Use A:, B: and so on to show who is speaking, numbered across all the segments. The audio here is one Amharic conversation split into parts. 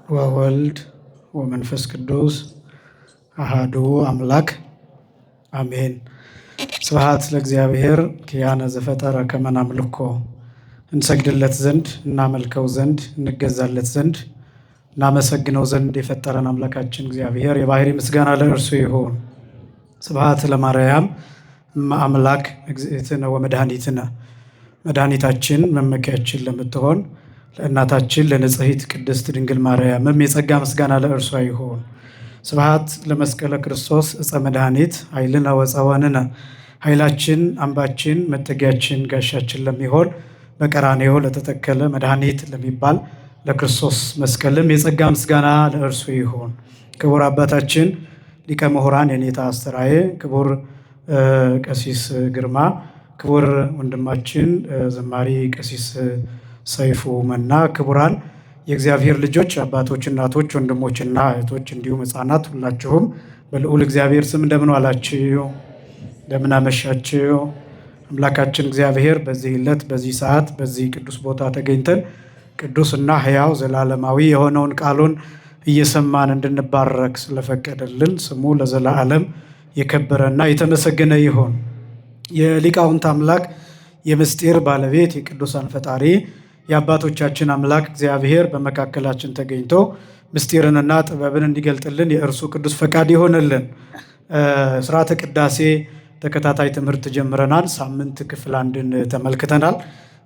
A: ወወልድ ወመንፈስ ቅዱስ አሃዱ አምላክ አሜን። ስብሐት ለእግዚአብሔር ኪያነ ዘፈጠረ ከመ ናምልኮ። እንሰግድለት ዘንድ እናመልከው ዘንድ እንገዛለት ዘንድ እናመሰግነው ዘንድ የፈጠረን አምላካችን እግዚአብሔር የባህሪ ምስጋና ለእርሱ ይሁን። ስብሐት ለማርያም እመ አምላክ እግዝእትነ ወመድኃኒትነ። መድኃኒታችን መመኪያችን ለምትሆን ለእናታችን ለንጽሕት ቅድስት ድንግል ማርያምም የጸጋ ምስጋና ለእርሷ ይሁን። ስብሐት ለመስቀለ ክርስቶስ ዕፀ መድኃኒት ኃይልነ ወፀወንነ። ኃይላችን አምባችን መጠጊያችን ጋሻችን ለሚሆን በቀራንዮ ለተተከለ መድኃኒት ለሚባል ለክርስቶስ መስቀልም የጸጋ ምስጋና ለእርሱ ይሁን። ክቡር አባታችን ሊቀ ምሁራን የኔታ አስተራዬ፣ ክቡር ቀሲስ ግርማ፣ ክቡር ወንድማችን ዘማሪ ቀሲስ ሰይፉ መና፣ ክቡራን የእግዚአብሔር ልጆች አባቶች፣ እናቶች፣ ወንድሞችና እህቶች እንዲሁም ሕፃናት ሁላችሁም በልዑል እግዚአብሔር ስም እንደምን ዋላችሁ? እንደምን አመሻችሁ? አምላካችን እግዚአብሔር በዚህ ዕለት በዚህ ሰዓት በዚህ ቅዱስ ቦታ ተገኝተን ቅዱስና ሕያው ዘላለማዊ የሆነውን ቃሉን እየሰማን እንድንባረክ ስለፈቀደልን ስሙ ለዘላለም የከበረና የተመሰገነ ይሁን። የሊቃውንት አምላክ የምስጢር ባለቤት የቅዱሳን ፈጣሪ የአባቶቻችን አምላክ እግዚአብሔር በመካከላችን ተገኝቶ ምስጢርንና ጥበብን እንዲገልጥልን የእርሱ ቅዱስ ፈቃድ ይሆንልን። ስርዓተ ቅዳሴ ተከታታይ ትምህርት ጀምረናል። ሳምንት ክፍል አንድን ተመልክተናል።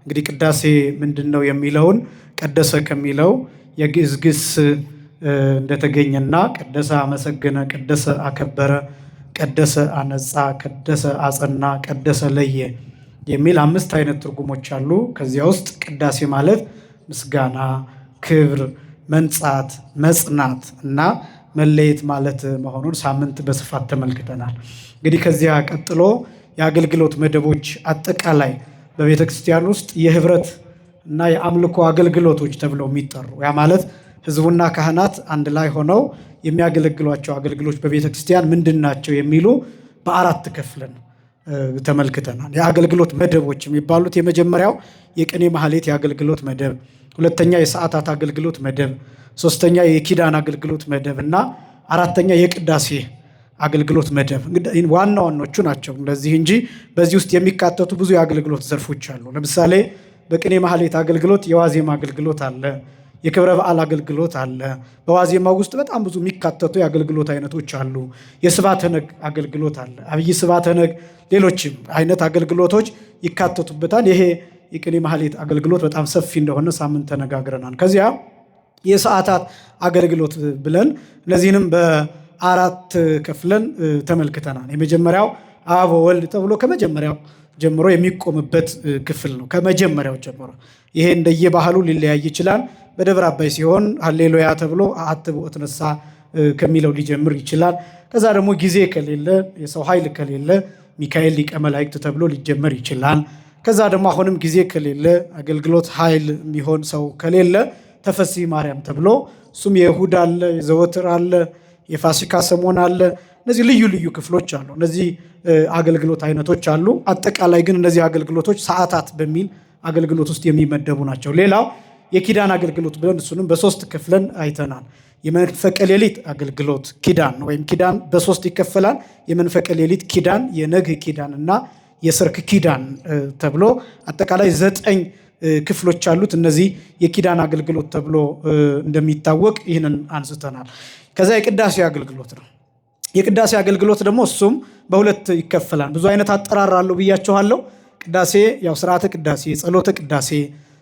A: እንግዲህ ቅዳሴ ምንድን ነው የሚለውን ቀደሰ ከሚለው የግዕዝ ግስ እንደተገኘና ቀደሰ አመሰገነ፣ ቀደሰ አከበረ፣ ቀደሰ አነጻ፣ ቀደሰ አጸና፣ ቀደሰ ለየ የሚል 5 አይነት ትርጉሞች አሉ። ከዚያ ውስጥ ቅዳሴ ማለት ምስጋና፣ ክብር፣ መንጻት፣ መጽናት እና መለየት ማለት መሆኑን ሳምንት በስፋት ተመልክተናል። እንግዲህ ከዚያ ቀጥሎ የአገልግሎት መደቦች አጠቃላይ በቤተ ክርስቲያን ውስጥ የህብረት እና የአምልኮ አገልግሎቶች ተብለው የሚጠሩ ያ ማለት ህዝቡና ካህናት አንድ ላይ ሆነው የሚያገለግሏቸው አገልግሎች በቤተ ክርስቲያን ምንድን ናቸው የሚሉ በ4 ከፍለን ተመልክተናል። የአገልግሎት መደቦች የሚባሉት የመጀመሪያው የቅኔ ማህሌት የአገልግሎት መደብ፣ ሁለተኛ የሰዓታት አገልግሎት መደብ፣ ሶስተኛ የኪዳን አገልግሎት መደብ እና አራተኛ የቅዳሴ አገልግሎት መደብ። ዋና ዋናዎቹ ናቸው እንደዚህ እንጂ በዚህ ውስጥ የሚካተቱ ብዙ የአገልግሎት ዘርፎች አሉ። ለምሳሌ በቅኔ ማህሌት አገልግሎት የዋዜማ አገልግሎት አለ፣ የክብረ በዓል አገልግሎት አለ። በዋዜማው ውስጥ በጣም ብዙ የሚካተቱ የአገልግሎት አይነቶች አሉ። የስብሐተ ነግ አገልግሎት አለ፣ አብይ ስብሐተ ነግ፣ ሌሎችም አይነት አገልግሎቶች ይካተቱበታል። ይሄ የቅኔ ማህሌት አገልግሎት በጣም ሰፊ እንደሆነ ሳምንት ተነጋግረናል። ከዚያ የሰዓታት አገልግሎት ብለን እነዚህንም በ4 ከፍለን ተመልክተናል። የመጀመሪያው አብ ወልድ ተብሎ ከመጀመሪያው ጀምሮ የሚቆምበት ክፍል ነው። ከመጀመሪያው ጀምሮ ይሄ እንደየባህሉ ሊለያይ ይችላል። በደብረ አባይ ሲሆን ሃሌሉያ ተብሎ አትቦ ተነሳ ከሚለው ሊጀምር ይችላል። ከዛ ደግሞ ጊዜ ከሌለ የሰው ኃይል ከሌለ ሚካኤል ሊቀ መላእክት ተብሎ ሊጀመር ይችላል። ከዛ ደግሞ አሁንም ጊዜ ከሌለ አገልግሎት ኃይል የሚሆን ሰው ከሌለ ተፈሥሒ ማርያም ተብሎ እሱም የይሁዳ አለ፣ የዘወትር አለ፣ የፋሲካ ሰሞን አለ። እነዚህ ልዩ ልዩ ክፍሎች አሉ። እነዚህ አገልግሎት አይነቶች አሉ። አጠቃላይ ግን እነዚህ አገልግሎቶች ሰዓታት በሚል አገልግሎት ውስጥ የሚመደቡ ናቸው። ሌላው የኪዳን አገልግሎት ብለን እሱንም በ3 ከፍለን አይተናል። የመንፈቀ ሌሊት አገልግሎት ኪዳን ወይም ኪዳን በ3 ይከፈላል። የመንፈቀ ሌሊት ኪዳን፣ የነግህ ኪዳን እና የሰርክ ኪዳን ተብሎ አጠቃላይ 9 ክፍሎች አሉት። እነዚህ የኪዳን አገልግሎት ተብሎ እንደሚታወቅ ይህንን አንስተናል። ከዛ የቅዳሴ አገልግሎት ነው። የቅዳሴ አገልግሎት ደግሞ እሱም በ2 ይከፈላል። ብዙ አይነት አጠራር አለው ብያችኋለሁ። ቅዳሴ ያው ስርዓተ ቅዳሴ፣ ጸሎተ ቅዳሴ፣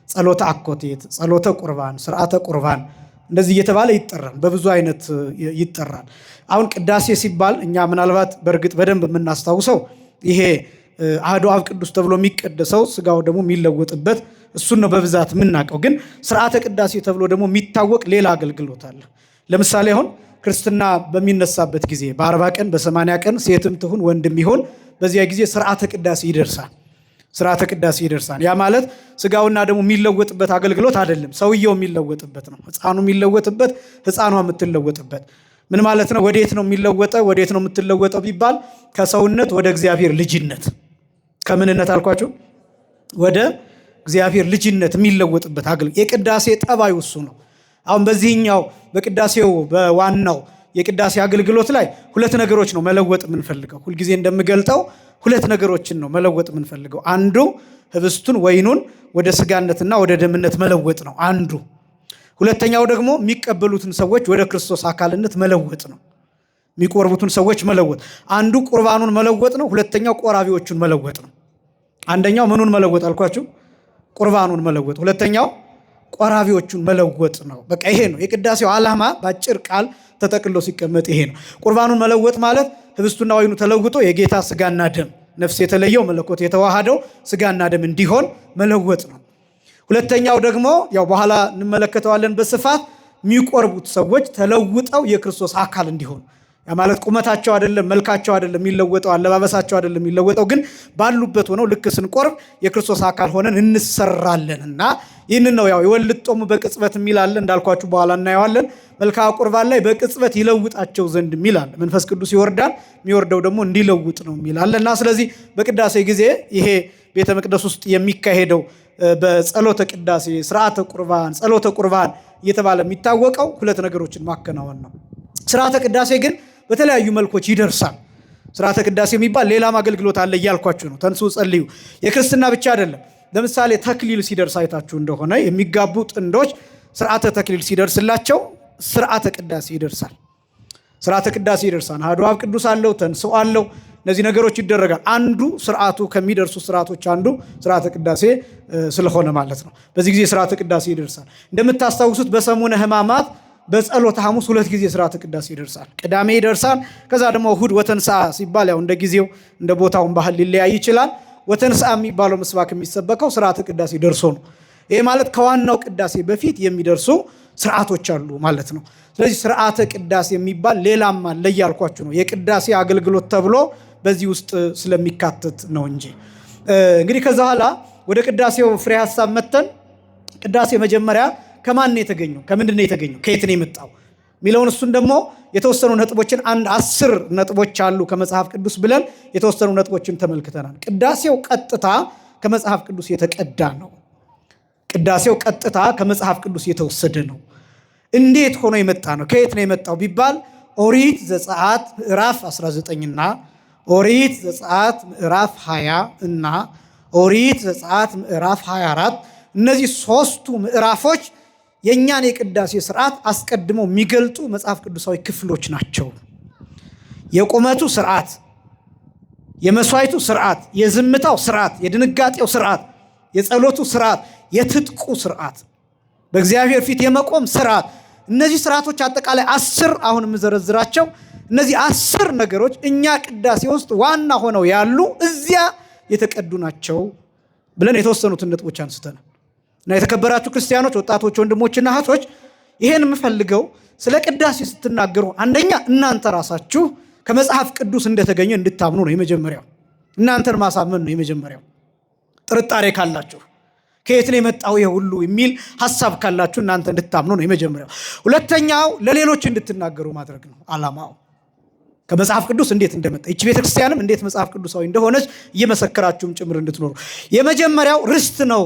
A: ጸሎተ አኮቴት፣ ጸሎተ ቁርባን፣ ስርዓተ ቁርባን እንደዚህ እየተባለ ይጠራል። በብዙ አይነት ይጠራል። አሁን ቅዳሴ ሲባል እኛ ምናልባት በእርግጥ በደንብ የምናስታውሰው ይሄ አሐዱ አብ ቅዱስ ተብሎ የሚቀደሰው ስጋው ደግሞ የሚለወጥበት እሱን ነው በብዛት የምናውቀው። ግን ስርዓተ ቅዳሴ ተብሎ ደግሞ የሚታወቅ ሌላ አገልግሎት አለ። ለምሳሌ አሁን ክርስትና በሚነሳበት ጊዜ በ40 ቀን በ80 ቀን ሴትም ትሁን ወንድም ይሆን በዚያ ጊዜ ስርዓተ ቅዳሴ ይደርሳል። ስርዓተ ቅዳሴ ይደርሳል። ያ ማለት ስጋውና ደግሞ የሚለወጥበት አገልግሎት አይደለም፣ ሰውየው የሚለወጥበት ነው። ሕፃኑ የሚለወጥበት፣ ሕፃኗ የምትለወጥበት። ምን ማለት ነው? ወዴት ነው የሚለወጠው? ወዴት ነው የምትለወጠው ቢባል ከሰውነት ወደ እግዚአብሔር ልጅነት። ከምንነት አልኳችሁ? ወደ እግዚአብሔር ልጅነት የሚለወጥበት አገልግሎት። የቅዳሴ ጠባዩ እሱ ነው። አሁን በዚህኛው በቅዳሴው በዋናው የቅዳሴ አገልግሎት ላይ ሁለት ነገሮች ነው መለወጥ የምንፈልገው። ሁልጊዜ እንደምገልጠው ሁለት ነገሮችን ነው መለወጥ የምንፈልገው። አንዱ ህብስቱን ወይኑን ወደ ስጋነትና ወደ ደምነት መለወጥ ነው አንዱ። ሁለተኛው ደግሞ የሚቀበሉትን ሰዎች ወደ ክርስቶስ አካልነት መለወጥ ነው። የሚቆርቡትን ሰዎች መለወጥ። አንዱ ቁርባኑን መለወጥ ነው። ሁለተኛው ቆራቢዎቹን መለወጥ ነው። አንደኛው ምኑን መለወጥ አልኳችሁ? ቁርባኑን መለወጥ። ሁለተኛው ቆራቢዎቹን መለወጥ ነው። በቃ ይሄ ነው የቅዳሴው ዓላማ። በአጭር ቃል ተጠቅሎ ሲቀመጥ ይሄ ነው። ቁርባኑን መለወጥ ማለት ህብስቱና ወይኑ ተለውጦ የጌታ ስጋና ደም፣ ነፍስ የተለየው መለኮት የተዋሃደው ስጋና ደም እንዲሆን መለወጥ ነው። ሁለተኛው ደግሞ ያው በኋላ እንመለከተዋለን በስፋት የሚቆርቡት ሰዎች ተለውጠው የክርስቶስ አካል እንዲሆኑ። ያ ማለት ቁመታቸው አይደለም፣ መልካቸው አይደለም የሚለወጠው፣ አለባበሳቸው አይደለም የሚለወጠው፣ ግን ባሉበት ሆነው ልክ ስንቆርብ የክርስቶስ አካል ሆነን እንሰራለንና ይህንን ነው ያው የወልድ ጦሙ በቅጽበት የሚላለ እንዳልኳችሁ በኋላ እናየዋለን። መልክዓ ቁርባን ላይ በቅጽበት ይለውጣቸው ዘንድ የሚላለ መንፈስ ቅዱስ ይወርዳል፣ የሚወርደው ደግሞ እንዲለውጥ ነው የሚላለና ስለዚህ በቅዳሴ ጊዜ ይሄ ቤተ መቅደስ ውስጥ የሚካሄደው በጸሎተ ቅዳሴ፣ ስርዓተ ቁርባን፣ ጸሎተ ቁርባን እየተባለ የሚታወቀው ሁለት ነገሮችን ማከናወን ነው። ስርዓተ ቅዳሴ ግን በተለያዩ መልኮች ይደርሳል። ስርዓተ ቅዳሴ የሚባል ሌላም አገልግሎት አለ እያልኳችሁ ነው። ተንሱ ጸልዩ የክርስትና ብቻ አይደለም። ለምሳሌ ተክሊል ሲደርስ አይታችሁ እንደሆነ የሚጋቡ ጥንዶች ስርዓተ ተክሊል ሲደርስላቸው ስርዓተ ቅዳሴ ይደርሳል። ስርዓተ ቅዳሴ ይደርሳል። አሐዱ አብ ቅዱስ አለው፣ ተንሥኦ አለው። እነዚህ ነገሮች ይደረጋል። አንዱ ስርዓቱ ከሚደርሱ ስርዓቶች አንዱ ስርዓተ ቅዳሴ ስለሆነ ማለት ነው። በዚህ ጊዜ ስርዓተ ቅዳሴ ይደርሳል። እንደምታስታውሱት በሰሙነ ሕማማት በጸሎተ ሐሙስ ሁለት ጊዜ ስርዓተ ቅዳሴ ይደርሳል። ቅዳሜ ይደርሳል። ከዛ ደግሞ እሁድ ወተንሥአ ሲባል ያው እንደ ጊዜው እንደ ቦታውን ባህል ሊለያይ ይችላል። ወተንሥአ የሚባለው ምስባክ የሚሰበከው ስርዓተ ቅዳሴ ደርሶ ነው። ይሄ ማለት ከዋናው ቅዳሴ በፊት የሚደርሱ ስርዓቶች አሉ ማለት ነው። ስለዚህ ስርዓተ ቅዳሴ የሚባል ሌላም አለ እያልኳችሁ ነው። የቅዳሴ አገልግሎት ተብሎ በዚህ ውስጥ ስለሚካተት ነው እንጂ እንግዲህ ከዛ በኋላ ወደ ቅዳሴው ፍሬ ሐሳብ መተን ቅዳሴ መጀመሪያ ከማን ነው የተገኘው? ከምንድን ነው የተገኘው? ከየት ነው የመጣው የሚለውን እሱን ደግሞ የተወሰኑ ነጥቦችን 10 ነጥቦች አሉ ከመጽሐፍ ቅዱስ ብለን የተወሰኑ ነጥቦችን ተመልክተናል። ቅዳሴው ቀጥታ ከመጽሐፍ ቅዱስ የተቀዳ ነው። ቅዳሴው ቀጥታ ከመጽሐፍ ቅዱስ የተወሰደ ነው። እንዴት ሆኖ የመጣ ነው? ከየት ነው የመጣው ቢባል ኦሪት ዘጸአት ምዕራፍ 19 እና ኦሪት ዘጸአት ምዕራፍ 20 እና ኦሪት ዘጸአት ምዕራፍ 24 እነዚህ ሶስቱ ምዕራፎች የእኛን የቅዳሴ ስርዓት አስቀድመው የሚገልጡ መጽሐፍ ቅዱሳዊ ክፍሎች ናቸው። የቁመቱ ስርዓት፣ የመስዋዕቱ ስርዓት፣ የዝምታው ስርዓት፣ የድንጋጤው ስርዓት፣ የጸሎቱ ስርዓት፣ የትጥቁ ስርዓት፣ በእግዚአብሔር ፊት የመቆም ስርዓት፣ እነዚህ ስርዓቶች አጠቃላይ 10 አሁን የምዘረዝራቸው እነዚህ 10 ነገሮች እኛ ቅዳሴ ውስጥ ዋና ሆነው ያሉ እዚያ የተቀዱ ናቸው ብለን የተወሰኑትን ነጥቦች አንስተናል። እና የተከበራችሁ ክርስቲያኖች፣ ወጣቶች፣ ወንድሞችና እህቶች ይሄን የምፈልገው ስለ ቅዳሴ ስትናገሩ አንደኛ እናንተ ራሳችሁ ከመጽሐፍ ቅዱስ እንደተገኘ እንድታምኑ ነው የመጀመሪያው። እናንተን ማሳመን ነው የመጀመሪያው። ጥርጣሬ ካላችሁ ከየት ነው የመጣው ይሄ ሁሉ የሚል ሐሳብ ካላችሁ እናንተ እንድታምኑ ነው የመጀመሪያው። ሁለተኛው ለሌሎች እንድትናገሩ ማድረግ ነው ዓላማው። ከመጽሐፍ ቅዱስ እንዴት እንደመጣ ይህች ቤተክርስቲያንም እንዴት መጽሐፍ ቅዱሳዊ እንደሆነች እየመሰከራችሁም ጭምር እንድትኖሩ። የመጀመሪያው ርስት ነው።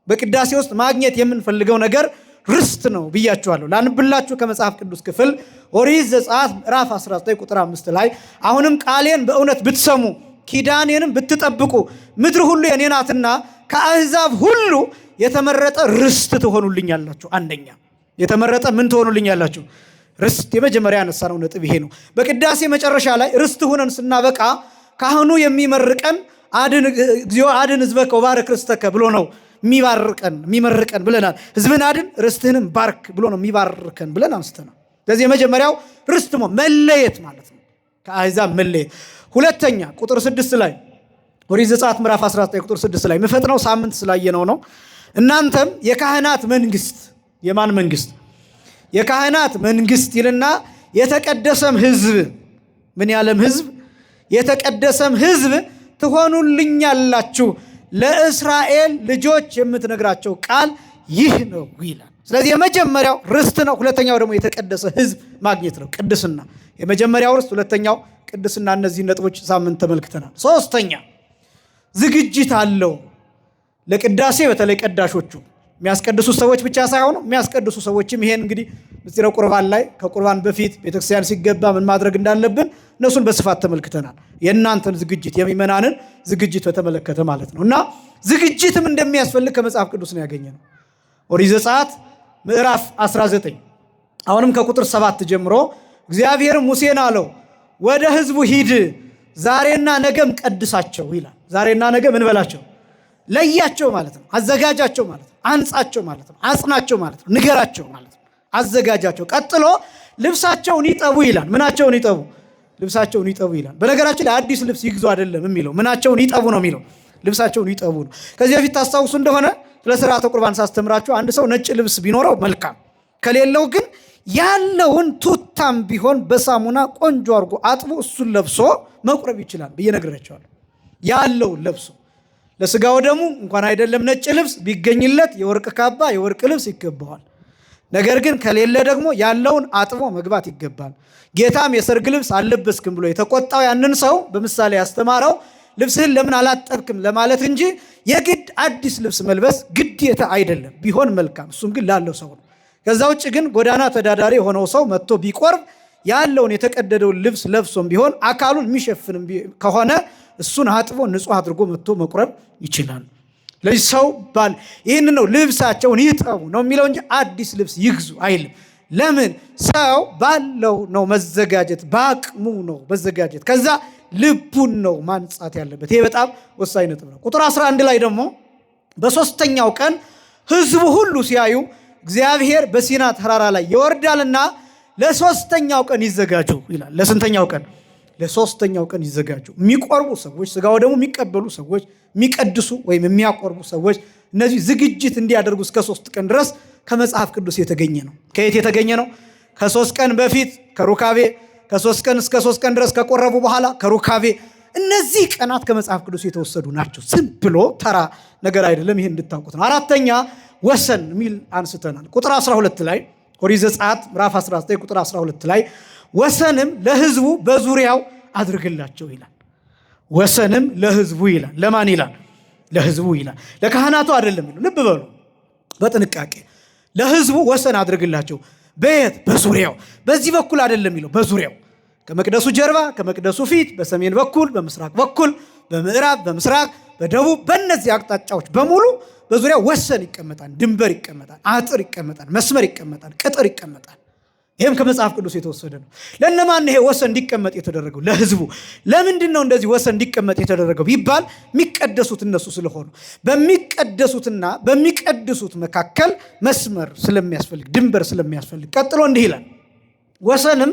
A: በቅዳሴ ውስጥ ማግኘት የምንፈልገው ነገር ርስት ነው ብያችኋለሁ። ላንብላችሁ ከመጽሐፍ ቅዱስ ክፍል ኦሪት ዘጸአት ምዕራፍ 19 ቁጥር 5 ላይ አሁንም ቃሌን በእውነት ብትሰሙ ኪዳኔንም ብትጠብቁ ምድር ሁሉ የኔ ናትና ከአሕዛብ ሁሉ የተመረጠ ርስት ትሆኑልኛላችሁ። አንደኛ የተመረጠ ምን ትሆኑልኛላችሁ? ርስት። የመጀመሪያ ያነሳነው ነጥብ ይሄ ነው። በቅዳሴ መጨረሻ ላይ ርስት ሆነን ስናበቃ ካህኑ የሚመርቀን እግዚኦ አድን ሕዝበከ ወባርክ ርስተከ ብሎ ነው የሚመርቀን ብለናል። ሕዝብን አድን ርስትህንም ባርክ ብሎ ነው የሚባርከን ብለን አንስተናል። ስለዚህ የመጀመሪያው ርስት መለየት ማለት ነው፣ ከአሕዛብ መለየት። ሁለተኛ ቁጥር 6 ላይ ኦሪት ዘጸአት ምዕራፍ 19 ቁጥር 6 ላይ የምፈጥነው ሳምንት ስላየነው ነው። እናንተም የካህናት መንግስት። የማን መንግስት? የካህናት መንግስት ይልና የተቀደሰም ሕዝብ። ምን ያለም ሕዝብ? የተቀደሰም ሕዝብ ትሆኑልኛላችሁ። ለእስራኤል ልጆች የምትነግራቸው ቃል ይህ ነው ይላል። ስለዚህ የመጀመሪያው ርስት ነው። ሁለተኛው ደግሞ የተቀደሰ ሕዝብ ማግኘት ነው፣ ቅድስና። የመጀመሪያው ርስት፣ ሁለተኛው ቅድስና። እነዚህ ነጥቦች ሳምንት ተመልክተናል። ሶስተኛ ዝግጅት አለው ለቅዳሴ። በተለይ ቀዳሾቹ የሚያስቀድሱ ሰዎች ብቻ ሳይሆኑ የሚያስቀድሱ ሰዎችም ይሄን እንግዲህ ምስጢረ ቁርባን ላይ ከቁርባን በፊት ቤተክርስቲያን ሲገባ ምን ማድረግ እንዳለብን እነሱን በስፋት ተመልክተናል። የእናንተን ዝግጅት የሚመናንን ዝግጅት በተመለከተ ማለት ነው። እና ዝግጅትም እንደሚያስፈልግ ከመጽሐፍ ቅዱስ ነው ያገኘነው። ኦሪት ዘጸአት ምዕራፍ 19 አሁንም ከቁጥር 7 ጀምሮ እግዚአብሔር ሙሴን አለው ወደ ሕዝቡ ሂድ፣ ዛሬና ነገም ቀድሳቸው ይላል። ዛሬና ነገ ምን በላቸው? ለያቸው ማለት ነው። አዘጋጃቸው ማለት ነው። አንጻቸው ማለት ነው። አጽናቸው ማለት ነው። ንገራቸው ማለት ነው። አዘጋጃቸው። ቀጥሎ ልብሳቸውን ይጠቡ ይላል። ምናቸውን ይጠቡ? ልብሳቸውን ይጠቡ ይላል። በነገራችን ላይ አዲስ ልብስ ይግዙ አይደለም የሚለው፣ ምናቸውን ይጠቡ ነው የሚለው። ልብሳቸውን ይጠቡ ነው። ከዚህ በፊት ታስታውሱ እንደሆነ ስለ ሥርዓተ ቁርባን ሳስተምራችሁ አንድ ሰው ነጭ ልብስ ቢኖረው መልካም፣ ከሌለው ግን ያለውን ቱታም ቢሆን በሳሙና ቆንጆ አድርጎ አጥቦ እሱን ለብሶ መቁረብ ይችላል ብዬ ነግሬያቸዋለሁ። ያለውን ለብሶ ለሥጋው ደሙ እንኳን አይደለም ነጭ ልብስ ቢገኝለት የወርቅ ካባ የወርቅ ልብስ ይገባዋል። ነገር ግን ከሌለ ደግሞ ያለውን አጥቦ መግባት ይገባል። ጌታም የሰርግ ልብስ አልለበስክም ብሎ የተቆጣው ያንን ሰው በምሳሌ ያስተማረው ልብስህን ለምን አላጠብክም ለማለት እንጂ የግድ አዲስ ልብስ መልበስ ግዴታ አይደለም። ቢሆን መልካም፣ እሱም ግን ላለው ሰው ነው። ከዛ ውጭ ግን ጎዳና ተዳዳሪ የሆነው ሰው መጥቶ ቢቆርብ ያለውን የተቀደደውን ልብስ ለብሶም ቢሆን አካሉን የሚሸፍንም ከሆነ እሱን አጥቦ ንጹሕ አድርጎ መጥቶ መቁረብ ይችላል። ለዚህ ሰው ባል ይህን ነው ልብሳቸውን ይጠቡ ነው የሚለው እንጂ አዲስ ልብስ ይግዙ አይልም። ለምን? ሰው ባለው ነው መዘጋጀት፣ በአቅሙ ነው መዘጋጀት። ከዛ ልቡን ነው ማንጻት ያለበት። ይሄ በጣም ወሳኝ ነጥብ ነው። ቁጥር 11 ላይ ደግሞ በሦስተኛው ቀን ሕዝቡ ሁሉ ሲያዩ እግዚአብሔር በሲና ተራራ ላይ ይወርዳልና ለሦስተኛው ቀን ይዘጋጁ ይላል። ለስንተኛው ቀን? ለሦስተኛው ቀን ይዘጋጁ። የሚቆርቡ ሰዎች፣ ሥጋው ደግሞ የሚቀበሉ ሰዎች፣ የሚቀድሱ ወይም የሚያቆርቡ ሰዎች እነዚህ ዝግጅት እንዲያደርጉ እስከ 3 ቀን ድረስ ከመጽሐፍ ቅዱስ የተገኘ ነው። ከየት የተገኘ ነው? ከ3 ቀን በፊት ከሩካቤ፣ ከ3 ቀን እስከ 3 ቀን ድረስ ከቆረቡ በኋላ ከሩካቤ። እነዚህ ቀናት ከመጽሐፍ ቅዱስ የተወሰዱ ናቸው። ዝም ብሎ ተራ ነገር አይደለም። ይሄን እንድታውቁት ነው። አራተኛ ወሰን የሚል አንስተናል። ቁጥር 12 ላይ ኦሪት ዘጸአት ምዕራፍ 19 ቁጥር 12 ላይ ወሰንም ለሕዝቡ በዙሪያው አድርግላቸው ይላል። ወሰንም ለሕዝቡ ይላል። ለማን ይላል? ለሕዝቡ ይላል። ለካህናቱ አይደለም። ልብ በሉ በጥንቃቄ። ለሕዝቡ ወሰን አድርግላቸው። በየት? በዙሪያው። በዚህ በኩል አይደለም የሚለው፣ በዙሪያው። ከመቅደሱ ጀርባ፣ ከመቅደሱ ፊት፣ በሰሜን በኩል፣ በምስራቅ በኩል፣ በምዕራብ፣ በምስራቅ፣ በደቡብ፣ በእነዚህ አቅጣጫዎች በሙሉ በዙሪያው ወሰን ይቀመጣል፣ ድንበር ይቀመጣል፣ አጥር ይቀመጣል፣ መስመር ይቀመጣል፣ ቅጥር ይቀመጣል። ይህም ከመጽሐፍ ቅዱስ የተወሰደ ነው። ለእነማን ይሄ ወሰን እንዲቀመጥ የተደረገው? ለሕዝቡ። ለምንድን ነው እንደዚህ ወሰን እንዲቀመጥ የተደረገው ቢባል የሚቀደሱት እነሱ ስለሆኑ በሚቀደሱትና በሚቀድሱት መካከል መስመር ስለሚያስፈልግ፣ ድንበር ስለሚያስፈልግ። ቀጥሎ እንዲህ ይላል፣ ወሰንም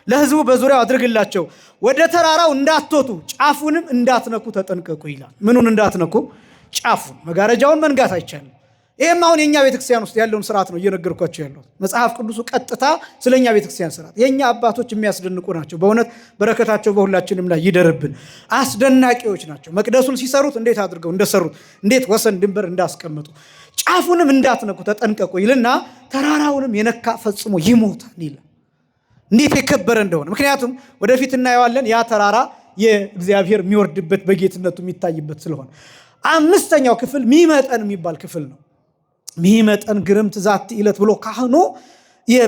A: ለሕዝቡ በዙሪያው አድርግላቸው፣ ወደ ተራራው እንዳትወጡ ጫፉንም እንዳትነኩ ተጠንቀቁ ይላል። ምኑን እንዳትነኩ? ጫፉን። መጋረጃውን መንጋት አይቻልም። ይህም አሁን የእኛ ቤተክርስቲያን ውስጥ ያለውን ስርዓት ነው እየነገርኳቸው ያለው። መጽሐፍ ቅዱሱ ቀጥታ ስለኛ ቤተክርስቲያን ስርዓት። የእኛ አባቶች የሚያስደንቁ ናቸው። በእውነት በረከታቸው በሁላችንም ላይ ይደርብን። አስደናቂዎች ናቸው። መቅደሱን ሲሰሩት እንዴት አድርገው እንደሰሩት፣ እንዴት ወሰን ድንበር እንዳስቀምጡ። ጫፉንም እንዳትነኩ ተጠንቀቁ ይልና ተራራውንም የነካ ፈጽሞ ይሞታል ይላል። እንዴት የከበረ እንደሆነ። ምክንያቱም ወደፊት እናየዋለን። ያ ተራራ የእግዚአብሔር የሚወርድበት በጌትነቱ የሚታይበት ስለሆነ። አምስተኛው ክፍል ሚመጠን የሚባል ክፍል ነው። ሚመጠን ግርምት ዛቲ ዕለት ብሎ ካህኑ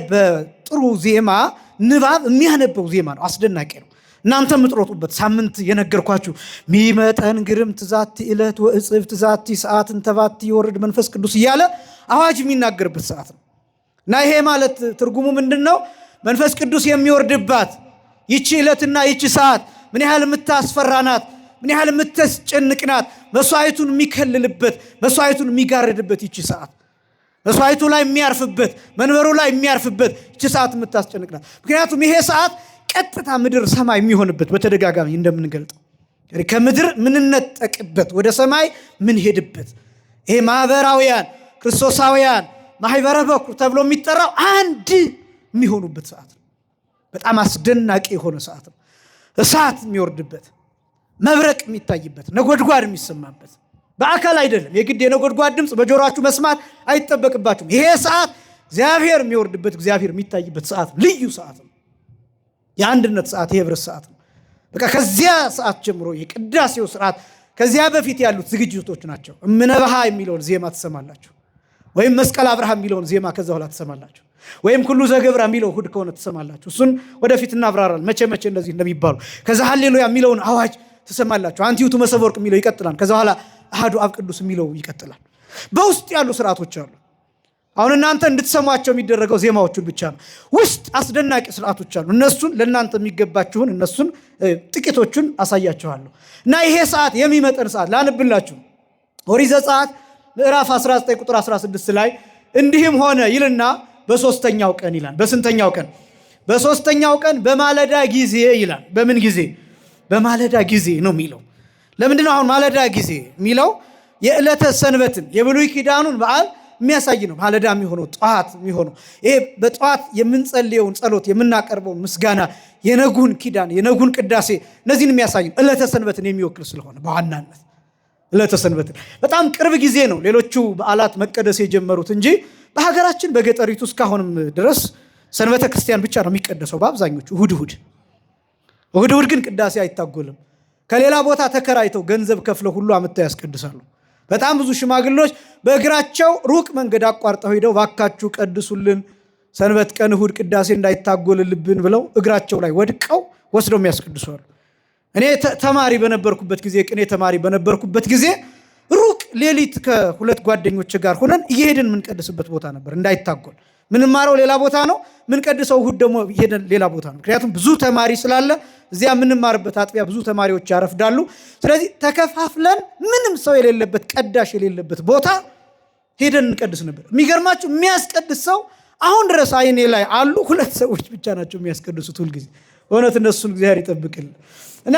A: በጥሩ ዜማ ንባብ የሚያነበው ዜማ ነው። አስደናቂ ነው። እናንተ የምትሮጡበት ሳምንት የነገርኳችሁ ሚመጠን ግርምት ዛቲ ዕለት ወእጽብት ዛቲ ሰዓት እንተባቲ ይወርድ መንፈስ ቅዱስ እያለ አዋጅ የሚናገርበት ሰዓት ነው። እና ይሄ ማለት ትርጉሙ ምንድን ነው? መንፈስ ቅዱስ የሚወርድባት ይቺ ዕለትና ይቺ ሰዓት ምን ያህል የምታስፈራ ናት፣ ምን ያህል የምታስጨንቅ ናት። መስዋዕቱን የሚከልልበት፣ መስዋዕቱን የሚጋርድበት ይቺ ሰዓት፣ መስዋዕቱ ላይ የሚያርፍበት፣ መንበሩ ላይ የሚያርፍበት ይቺ ሰዓት የምታስጨንቅ ናት። ምክንያቱም ይሄ ሰዓት ቀጥታ ምድር ሰማይ የሚሆንበት፣ በተደጋጋሚ እንደምንገልጠው ከምድር ምንነጠቅበት፣ ወደ ሰማይ ምንሄድበት፣ ይሄ ማህበራውያን ክርስቶሳውያን ማህበረ በኩር ተብሎ የሚጠራው አንድ የሚሆኑበት ሰዓት ነው። በጣም አስደናቂ የሆነ ሰዓት ነው። እሳት የሚወርድበት፣ መብረቅ የሚታይበት፣ ነጎድጓድ የሚሰማበት፣ በአካል አይደለም። የግድ የነጎድጓድ ድምፅ በጆሮአችሁ መስማት አይጠበቅባችሁም። ይሄ ሰዓት እግዚአብሔር የሚወርድበት፣ እግዚአብሔር የሚታይበት ሰዓት ነው። ልዩ ሰዓት ነው። የአንድነት ሰዓት፣ የህብረት ሰዓት ነው። በቃ ከዚያ ሰዓት ጀምሮ የቅዳሴው ስርዓት፣ ከዚያ በፊት ያሉት ዝግጅቶች ናቸው። እምነበሃ የሚለውን ዜማ ትሰማላችሁ፣ ወይም መስቀል አብርሃም የሚለውን ዜማ ከዛ በኋላ ትሰማላችሁ። ወይም ኩሉ ዘገብራ የሚለው እሑድ ከሆነ ትሰማላችሁ። እሱን ወደፊት እናብራራለን መቼ እንደዚህ እንደሚባሉ። ከዛ ሃሌሉያ የሚለውን አዋጅ ትሰማላችሁ። አንቲዩቱ መሰበ ወርቅ የሚለው ይቀጥላል። ከዛ በኋላ አሐዱ አብ ቅዱስ የሚለው ይቀጥላል። በውስጥ ያሉ ስርዓቶች አሉ። አሁን እናንተ እንድትሰሟቸው የሚደረገው ዜማዎቹን ብቻ ነው። ውስጥ አስደናቂ ስርዓቶች አሉ። እነሱን ለእናንተ የሚገባችሁን እነሱን ጥቂቶቹን አሳያችኋለሁ። እና ይሄ ሰዓት የሚመጠን ሰዓት ላንብላችሁ። ኦሪት ዘጸአት ምዕራፍ 19 ቁጥር 16 ላይ እንዲህም ሆነ ይልና በሶስተኛው ቀን ይላል። በስንተኛው ቀን? በሶስተኛው ቀን በማለዳ ጊዜ ይላል። በምን ጊዜ? በማለዳ ጊዜ ነው የሚለው። ለምንድነው አሁን ማለዳ ጊዜ የሚለው? የዕለተ ሰንበትን የብሉይ ኪዳኑን በዓል የሚያሳይ ነው። ማለዳ የሚሆነው ጠዋት የሚሆነው ይሄ በጠዋት የምንጸልየውን ጸሎት የምናቀርበውን ምስጋና የነጉን ኪዳን የነጉን ቅዳሴ እነዚህን የሚያሳይ ነው። ዕለተ ሰንበትን የሚወክል ስለሆነ በዋናነት ዕለተ ሰንበትን በጣም ቅርብ ጊዜ ነው ሌሎቹ በዓላት መቀደስ የጀመሩት እንጂ በሀገራችን በገጠሪቱ እስካሁንም ድረስ ሰንበተ ክርስቲያን ብቻ ነው የሚቀደሰው በአብዛኞቹ። እሁድ ግን ቅዳሴ አይታጎልም። ከሌላ ቦታ ተከራይተው ገንዘብ ከፍለው ሁሉ አመጣው ያስቀድሳሉ። በጣም ብዙ ሽማግሌዎች በእግራቸው ሩቅ መንገድ አቋርጠው ሄደው ባካችሁ ቀድሱልን፣ ሰንበት ቀን እሁድ ቅዳሴ እንዳይታጎልልብን ብለው እግራቸው ላይ ወድቀው ወስደው የሚያስቀድሷሉ። እኔ ተማሪ በነበርኩበት ጊዜ ቅኔ ተማሪ በነበርኩበት ጊዜ ሩቅ ሌሊት ከሁለት ጓደኞች ጋር ሆነን እየሄድን የምንቀድስበት ቦታ ነበር። እንዳይታጎል ምንማረው ሌላ ቦታ ነው፣ ምንቀድሰው እሁድ ደግሞ ሄደን ሌላ ቦታ ነው። ምክንያቱም ብዙ ተማሪ ስላለ እዚያ የምንማርበት አጥቢያ ብዙ ተማሪዎች ያረፍዳሉ። ስለዚህ ተከፋፍለን ምንም ሰው የሌለበት ቀዳሽ የሌለበት ቦታ ሄደን እንቀድስ ነበር። የሚገርማችሁ የሚያስቀድስ ሰው አሁን ድረስ አይኔ ላይ አሉ። ሁለት ሰዎች ብቻ ናቸው የሚያስቀድሱት ሁልጊዜ። እውነት እነሱን እግዚአብሔር ይጠብቅልን። እና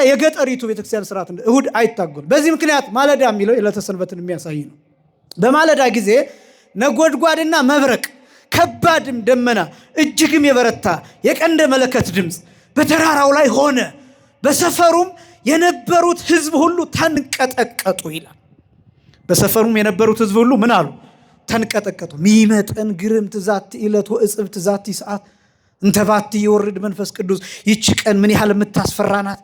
A: የገጠሪቱ ቤተክርስቲያን ስርዓት እሁድ አይታጎልም። በዚህ ምክንያት ማለዳ የሚለው የዕለተ ሰንበትን የሚያሳይ ነው። በማለዳ ጊዜ ነጎድጓድና መብረቅ ከባድም ደመና እጅግም የበረታ የቀንደ መለከት ድምፅ በተራራው ላይ ሆነ፣ በሰፈሩም የነበሩት ሕዝብ ሁሉ ተንቀጠቀጡ ይላል። በሰፈሩም የነበሩት ሕዝብ ሁሉ ምን አሉ? ተንቀጠቀጡ። ሚመጠን ግርምት ዛቲ ዕለት ወእጽብት ዛቲ ሰዓት እንተባቲ የወርድ መንፈስ ቅዱስ። ይቺ ቀን ምን ያህል የምታስፈራ ናት!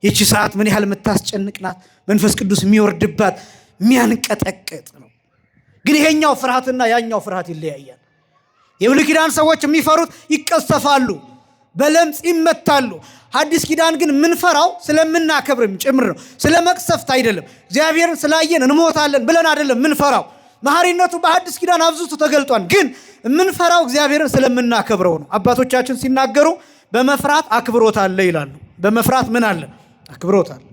A: ይቺ ሰዓት ምን ያህል የምታስጨንቅ ናት! መንፈስ ቅዱስ የሚወርድባት የሚያንቀጠቅጥ ነው። ግን ይሄኛው ፍርሃትና ያኛው ፍርሃት ይለያያል። የብሉይ ኪዳን ሰዎች የሚፈሩት ይቀሰፋሉ፣ በለምጽ ይመታሉ። ሐዲስ ኪዳን ግን የምንፈራው ስለምናከብርም ጭምር ነው። ስለ መቅሰፍት አይደለም። እግዚአብሔርን ስላየን እንሞታለን ብለን አይደለም የምንፈራው። መሐሪነቱ በሐዲስ ኪዳን አብዝቶ ተገልጧል። ግን የምንፈራው እግዚአብሔርን ስለምናከብረው ነው። አባቶቻችን ሲናገሩ በመፍራት አክብሮት አለ ይላሉ። በመፍራት ምን አለ? አክብሮት አለ።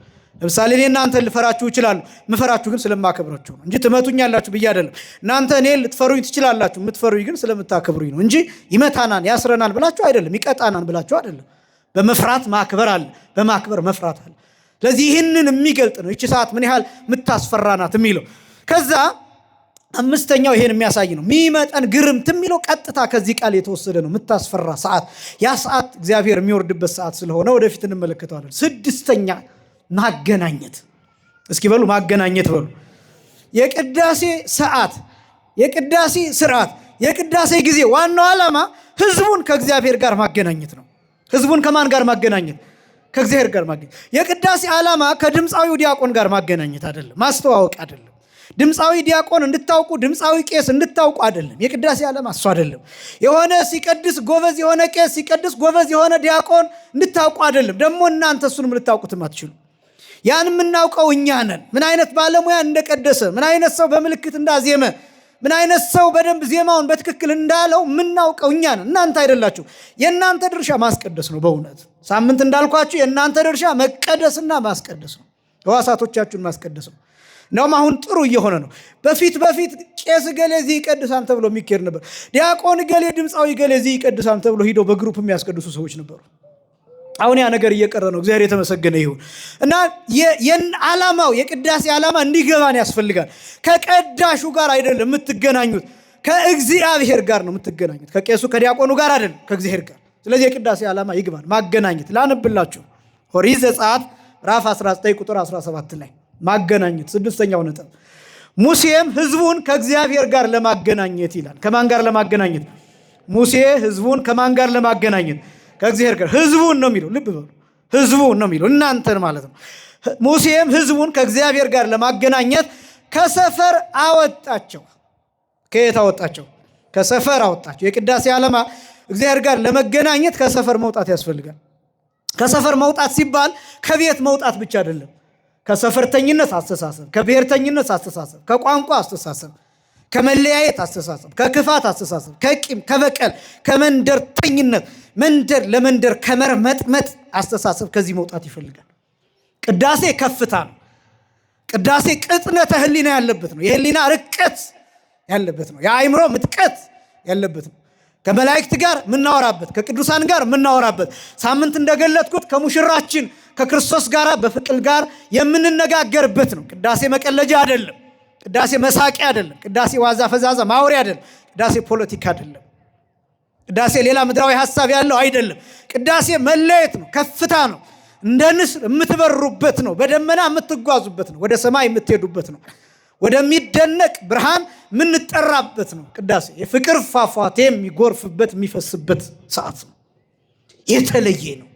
A: ለምሳሌ እኔ እናንተን ልፈራችሁ እችላለሁ። ምፈራችሁ ግን ስለማከብራችሁ ነው እንጂ ትመቱኛላችሁ ብዬ አይደለም። እናንተ እኔ ልትፈሩኝ ትችላላችሁ። የምትፈሩኝ ግን ስለምታከብሩኝ ነው እንጂ ይመታናን ያስረናል ብላችሁ አይደለም፣ ይቀጣናን ብላችሁ አይደለም። በመፍራት ማክበር አለ፣ በማክበር መፍራት አለ። ስለዚህ ይህንን የሚገልጥ ነው ይቺ ሰዓት ምን ያህል የምታስፈራናት የሚለው። ከዛ አምስተኛው ይሄን የሚያሳይ ነው። ሚመጠን ግርምት የሚለው ቀጥታ ከዚህ ቃል የተወሰደ ነው። የምታስፈራ ሰዓት፣ ያ ሰዓት እግዚአብሔር የሚወርድበት ሰዓት ስለሆነ ወደፊት እንመለከተዋለን። ስድስተኛ ማገናኘት። እስኪ በሉ ማገናኘት በሉ። የቅዳሴ ሰዓት፣ የቅዳሴ ስርዓት፣ የቅዳሴ ጊዜ ዋናው ዓላማ ህዝቡን ከእግዚአብሔር ጋር ማገናኘት ነው። ህዝቡን ከማን ጋር ማገናኘት? ከእግዚአብሔር ጋር ማገናኘት። የቅዳሴ ዓላማ ከድምፃዊው ዲያቆን ጋር ማገናኘት አይደለም፣ ማስተዋወቅ አይደለም። ድምፃዊ ዲያቆን እንድታውቁ፣ ድምፃዊ ቄስ እንድታውቁ አይደለም። የቅዳሴ ዓላማ እሱ አይደለም። የሆነ ሲቀድስ ጎበዝ የሆነ ቄስ ሲቀድስ ጎበዝ የሆነ ዲያቆን እንድታውቁ አይደለም። ደግሞ እናንተ እሱንም ልታውቁትም አትችሉ። ያን የምናውቀው እኛ ነን። ምን አይነት ባለሙያ እንደቀደሰ፣ ምን አይነት ሰው በምልክት እንዳዜመ፣ ምን አይነት ሰው በደንብ ዜማውን በትክክል እንዳለው የምናውቀው እኛ ነን፣ እናንተ አይደላችሁ። የእናንተ ድርሻ ማስቀደስ ነው። በእውነት ሳምንት እንዳልኳችሁ የእናንተ ድርሻ መቀደስና ማስቀደስ ነው። ሕዋሳቶቻችሁን ማስቀደስ ነው። እንደውም አሁን ጥሩ እየሆነ ነው። በፊት ቄስ ገሌ እዚህ ይቀድሳል ተብሎ የሚካሄድ ነበር። ዲያቆን ገሌ፣ ድምፃዊ ገሌ እዚህ ይቀድሳል ተብሎ ሂደው በግሩፕ የሚያስቀድሱ ሰዎች ነበሩ። አሁን ያ ነገር እየቀረ ነው። እግዚአብሔር የተመሰገነ ይሁን። እና ዓላማው የቅዳሴ ዓላማ እንዲገባን ያስፈልጋል። ከቀዳሹ ጋር አይደለም የምትገናኙት፣ ከእግዚአብሔር ጋር ነው የምትገናኙት። ከቄሱ ከዲያቆኑ ጋር አይደለም፣ ከእግዚአብሔር ጋር። ስለዚህ የቅዳሴ ዓላማ ይግባን፣ ማገናኘት። ላነብላችሁ ኦሪት ዘጸአት ምዕራፍ 19 ቁጥር 17 ላይ ማገናኘት፣ ስድስተኛው ነጥብ። ሙሴም ህዝቡን ከእግዚአብሔር ጋር ለማገናኘት ይላል። ከማን ጋር ለማገናኘት? ሙሴ ህዝቡን ከማን ጋር ለማገናኘት? ከእግዚአብሔር ጋር። ህዝቡን ነው የሚለው፣ ልብ በሉ፣ ህዝቡን ነው የሚለው፣ እናንተን ማለት ነው። ሙሴም ህዝቡን ከእግዚአብሔር ጋር ለማገናኘት ከሰፈር አወጣቸው። ከየት አወጣቸው? ከሰፈር አወጣቸው። የቅዳሴ ዓላማ እግዚአብሔር ጋር ለመገናኘት ከሰፈር መውጣት ያስፈልጋል። ከሰፈር መውጣት ሲባል ከቤት መውጣት ብቻ አይደለም። ከሰፈርተኝነት አስተሳሰብ፣ ከብሔርተኝነት አስተሳሰብ፣ ከቋንቋ አስተሳሰብ፣ ከመለያየት አስተሳሰብ፣ ከክፋት አስተሳሰብ፣ ከቂም፣ ከበቀል፣ ከመንደርተኝነት፣ መንደር ለመንደር ከመርመጥመጥ አስተሳሰብ ከዚህ መውጣት ይፈልጋል። ቅዳሴ ከፍታ ነው። ቅዳሴ ቅጥነተ ህሊና ያለበት ነው። የህሊና ርቀት ያለበት ነው። የአእምሮ ምጥቀት ያለበት ነው። ከመላእክት ጋር የምናወራበት፣ ከቅዱሳን ጋር የምናወራበት፣ ሳምንት እንደገለጥኩት ከሙሽራችን ከክርስቶስ ጋር በፍቅር ጋር የምንነጋገርበት ነው። ቅዳሴ መቀለጃ አይደለም። ቅዳሴ መሳቂያ አይደለም። ቅዳሴ ዋዛ ፈዛዛ ማውሪያ አይደለም። ቅዳሴ ፖለቲካ አይደለም። ቅዳሴ ሌላ ምድራዊ ሐሳብ ያለው አይደለም። ቅዳሴ መለየት ነው። ከፍታ ነው። እንደ ንስር የምትበሩበት ነው። በደመና የምትጓዙበት ነው። ወደ ሰማይ የምትሄዱበት ነው። ወደሚደነቅ ብርሃን የምንጠራበት ነው። ቅዳሴ የፍቅር ፏፏቴ የሚጎርፍበት የሚፈስበት ሰዓት ነው። የተለየ ነው።